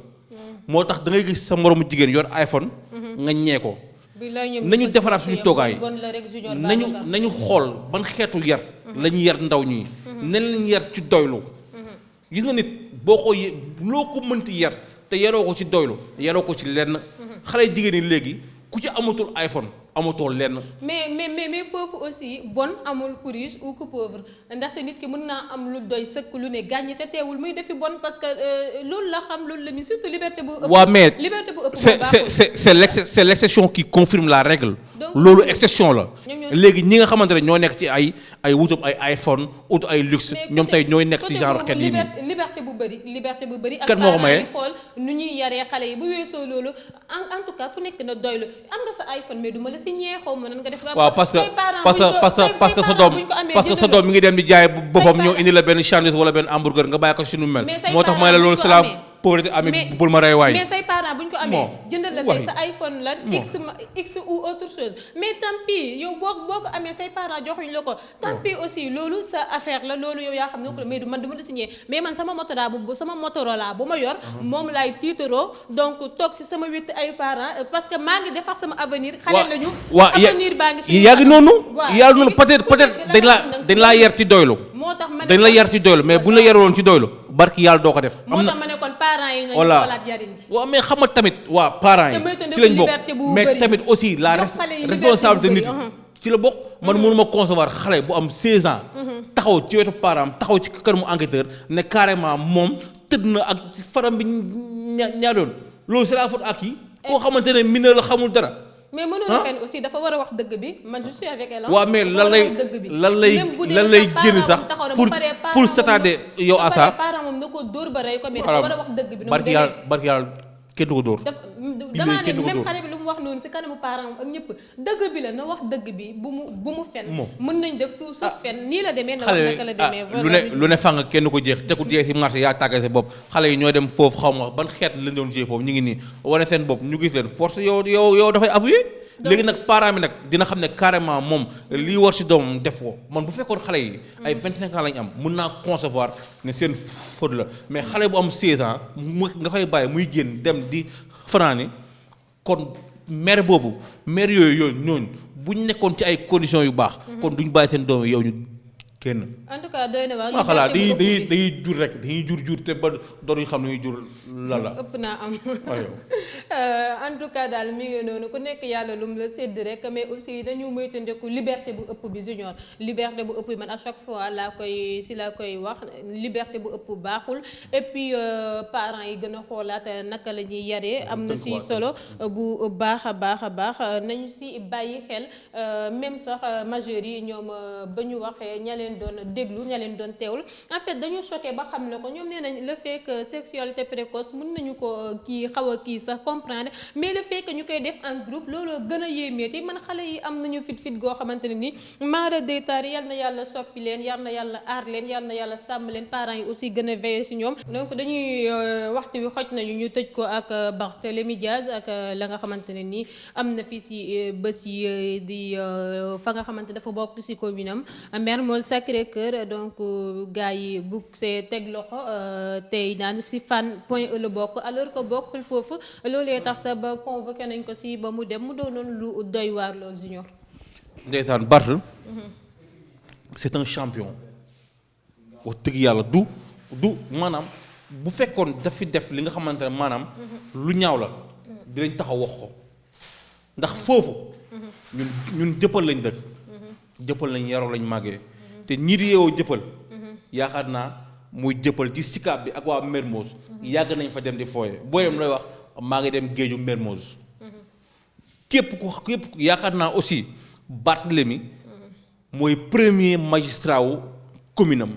moo tax da ngay gis sa moromu jigéen yor iPhone. nga ñee ko. nañu defaraat suñu toogaay nañu xool ban xeetu yar. la ñu yar ndaw ñi. nañ lañu yar ci doylu. gis nga nit boo ko loo ko mënti yar te yaroo ko ci doylu yaroo ko ci lenn. xale jigéen ñi léegi ku ci amatul iPhone amatoo lenn. mais foofu aussi bon amul ku riche ou ku pauvre ndaxte nit ki mën naa am lu doy sëkk lu ne gàññi te teewul muy defi bon parce que loolu la xam loolu la mi surtout liberté bu ëpp. waaw mais liberté bu ëpp c'est l'exception qui confirme la règle. loolu exception la. léegi ñi nga xamante ne ñoo nekk ci ay wutum ay iPhone ut ay luxe ñoom tey ñooy nekk ci genre xeet yi nii. liberté bu bëri. kan moo ko maye ak xool nu ñuy yaree xale yi bu weesoo loolu en tout cas ku nekk na doylu am nga sa iPhone mais du ma la si ñee xaw ma nan nga def. waaw parce que sa doom mi ngi dem di jaay boppam ñoo indi la benn sandwich wala benn hamburger nga bàyyi ko si nu mel. moo tax may la loolu c'est la pauvreté amee bul ma rey waay. mais say parents bu ñu ko amee jëndal la tey sa iPhone la x ou autre chose mais tant pis yow boo ko amee say parents joxuñ la ko tant pis aussi loolu sa affaire la loolu yow yaa xam ne ko mais du man du ma la signé mais man sama Motorola bu ma yor moom laay tiitaroo donc toog si sama witt ay parents parce que maa ngi defar sama avenir xale lañu avenir baa ngi suñu yaa ngi noonu peut-être dañ laa yar ci doylu moo tax ma ne dañ la yar ci doylu mais bu ñu la yaroon ci doylu barki yàlla doo ko def moo tax ma ne kon parents yi nañu xoolaat yarin gi waaw mais xam nga tamit waa parents yi ci lañ bokk mais tamit aussi la responsabilité nit ci la bokk man mënuma concevoir xale bu am 16 ans taxaw ci wetu parent taxaw ci kër mu enquêteur ne carrément moom tëdd na ak faram bi ñaar yoon loolu c'est la faute ak yi koo xamante ne mineur la xamul dara mais mënoon fen aussi dafa war a wax dëgg bi man je suis avec elle. waaw mais lan lay génn sax pour s'attarder yow à ça. parent moom na ko dóor ba rey ko mais dafa war a wax dëgg bi. barki yàlla kenn du ko dóor. damaa ne même xale bi lu mu wax noonu si kanamu parent ak ñëpp dëgg bi la na wax dëgg bi bu mu fen. mën nañ def tout sauf fen nii la demee. na wax naka la demee lu ne fang kenn ko jeex te ku jeex si marché yaa tàggee sa bopp xale yi ñoo dem foofu xaw ma ban xeet lañ doon jiyee foofu ñu ngi nii wane seen bopp ñu gis leen force yow dafay avouer léegi nag parent bi nag dina xam ne carrément moom lii war si doomam def ko man bu fekkoon xale yi ay 25 ans lañ am mën naa concevoir ne seen faute la mais xale bu am 16 ans nga koy bàyyi muy génn dem di fanaani kon mère boobu mère yooyu ñooñu buñ nekkoon ci ay conditions yu baax kon duñ bàyyi seen doom yow ñu kenn. en tout cas doy na waar. maa xalaat dañuy jur rek dañuy jur te ba doonuñu xam ne ñuy jur lan la. ëpp naa am. en tout cas daal mi ngi noonu ku nekk yàlla lu mu la sédd rek mais aussi dañu moytandiku liberté bu ëpp bi junior liberté bu ëpp bi man à chaque fois laa koy wax liberté bu ëpp baaxul et puis parents yi gën a xoolaat naka la ñuy yaree am na si solo bu baax a baax nañu si bàyyi xel même sax majeurs yi ñoom ba ñu waxee ña leen doon déglu ña leen doon teewul en fait dañu choqué ba xam ne ko ñoom nee nañ le fait que sexualité précoce mën nañu ko xaw a sax comprendre mais le fait que ñu koy def en groupe loolu gën a yéemeeti man xale yi am nañu fit goo xamante ne ni maara deytaar yal na yàlla soppi leen yal na yàlla aar leen yal na yàlla sàmm leen parents yi aussi gën a veiller ci ñoom donc dañuy waxtu wi xoj nañu ñu tëj ko ak Barthélémy Diaz ak la nga xamante ne ni am na fii ci bés yi di fa nga xamante dafa bokk ci commune am Mermoz Sacré-Cœur donc gars yi bugg see teg loxo tey naan ci Fann Point E la bokk alors que bokkul foofu loolee tax sa ba convoqué nañ ko ci ba mu dem mu doonoon lu doy waar loolu junior. ndeysaan Bart c'est un champion wax dëgg yàlla du maanaam bu fekkoon dafi def li nga xamante ne maanaam lu ñaaw la dinañ taxaw wax ko ndax foofu ñun jëppal lañ dëkk jëppal lañ yaroo lañ màggee te ñii di yeewoo jëppal yaakaar naa muy jëppal ci Sicap bi ak waa Mermoz yàgg nañ fa dem di fooye booy dem looy wax maa ngi dem géeju Mermoz képp yaakaar naa aussi Barthélémy mooy premier magistrat wu commune am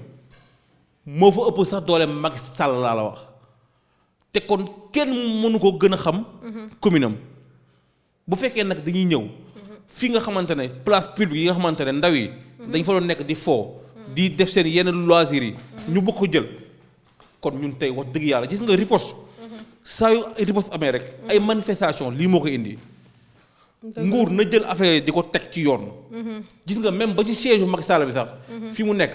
moo fa ëpp sax doole Macky Sall laa la wax te kon kenn mënu ko gën a xam commune am bu fekkee nag dañuy ñëw fi nga xamante ne place publique yi nga xamante ne ndaw yi dañ fa doon nekk di foo di def seen yenn loisirs yi ñu bëgg ko jël kon ñun tey wax dëgg yàlla gis nga riposte saa yu riposte amee rek ay manifestation lii moo ko indi nguur na jël affaire yi di ko teg ci yoon gis nga même ba ci siège bu Macky Sall bi sax fi mu nekk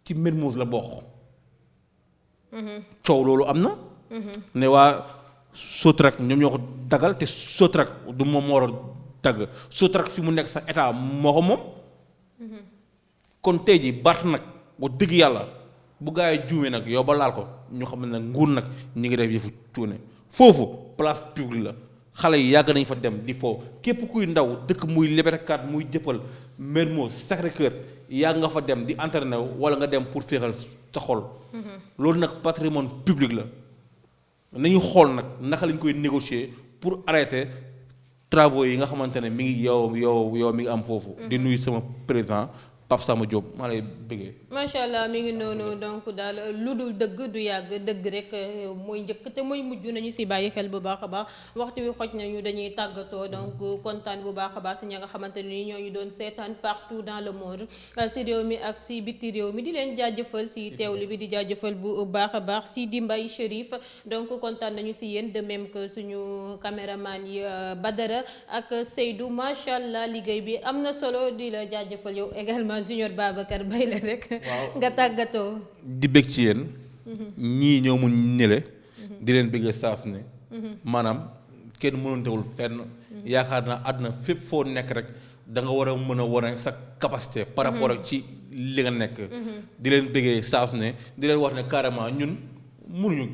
ci Mermoz la bokk coow loolu am na ne waa Sotrac ñoom ñoo ko dagal te Sotrac du moom moo war a dagg Sotrac fi mu nekk sax état moo ko moom kon tey ji Bart nag wax dëgg yàlla bu gaa yi juumee nag yow ba laal ko ñu xam ne nag nguur nag ñi ngi def yëfu cuune foofu place publique la xale yi yàgg nañ fa dem di foo képp kuy ndaw dëkk muy Liberté 4 muy Jëppal Mermoz Sacré-Cœur yàgg nga fa dem di entraîné wala nga dem pour féexal sa xol loolu nag patrimoine public la nañu xool nag naka lañ koy négocier pour arrêter travaux yi nga xamante ne mi ngi yow mi ngi am foofu di nuyu sama président Pape Samba Diop maa lay bëggee. macha allah mi ngi noonu donc daal lu dul dëgg du yàgg dëgg rek mooy njëkk te mooy mujj nañu si bàyyi xel bu baax a baax waxtu wi xoj nañu dañuy tàggatoo donc kontaan bu baax a baax si ña nga xamante ni ñoo ñu doon seetaan partout dans le monde si réew mi ak si biti réew mi di leen jaajëfal si teewlu bi di jaajëfal bu baax a baax si di Mbaye Chérif donc kontaan nañu si yéen de même que suñu caméraman yi Badara ak Seydou macha allah liggéey bi am na solo di la jaajëfal yow également. Junior Babacar bay la rek nga tàggatoo di bëgg ci yéen ñii ñoo mu ñële di leen bëgg saaf ne maanaam kenn mënantewul fenn yaakaar naa àdduna fépp foo nekk rek da nga war a mën a wane sa capacité par rapport ak ci li nga nekk di leen bëggee saaf ne di leen wax ne carrément ñun mënuñu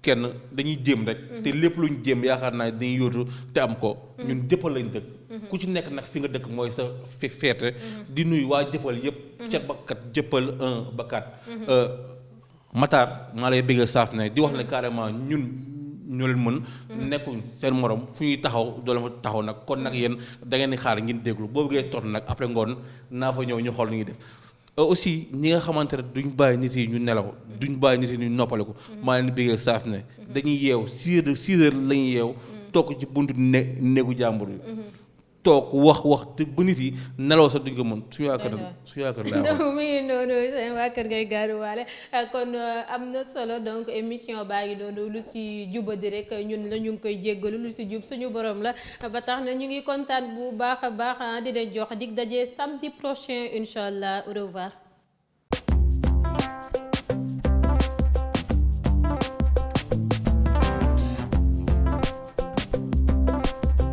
kenn dañuy jéem rek te lépp lu ñu jéem yaakaar naa dañuy yóotu te am ko ñun Jëppal lañ dëkk ku ci nekk nag fi nga dëkk mooy sa feete di nuyu waa Jëppal yëpp ca bakkat Jëppal 1 ba 4 Matar maa lay bëgg saaf ne di wax ne carrément ñun ñoo leen mën nekkuñ seen morom fu ñuy taxaw doo leen fa taxaw nag kon nag yéen da ngeen di xaar ngeen déglu boo bëggee tot nag après ngoon naa fa ñëw ñu xool ni ñuy def aussi ñi nga xamante ne duñ bàyyi nit yi ñu nelaw duñ bàyyi nit yi ñu noppaleku maa leen di bëggee saaf ne dañuy yeew 6 heures la ñuy yeew toog ci buntu néegu jàmbur yi toog wax te ba nit yi nelaw sax duñ ko mën su yaakaar laa mu ngi noonu seen waa kër ngay gaaruwaale kon am na solo donc émission baa ngi noonu lu si jubadi rek ñun la ñu ngi koy jéggalu lu si jub suñu borom la ba tax na ñu ngi kontaan bu baax a baax di leen jox dig daje samedi prochain incha allah au revoir.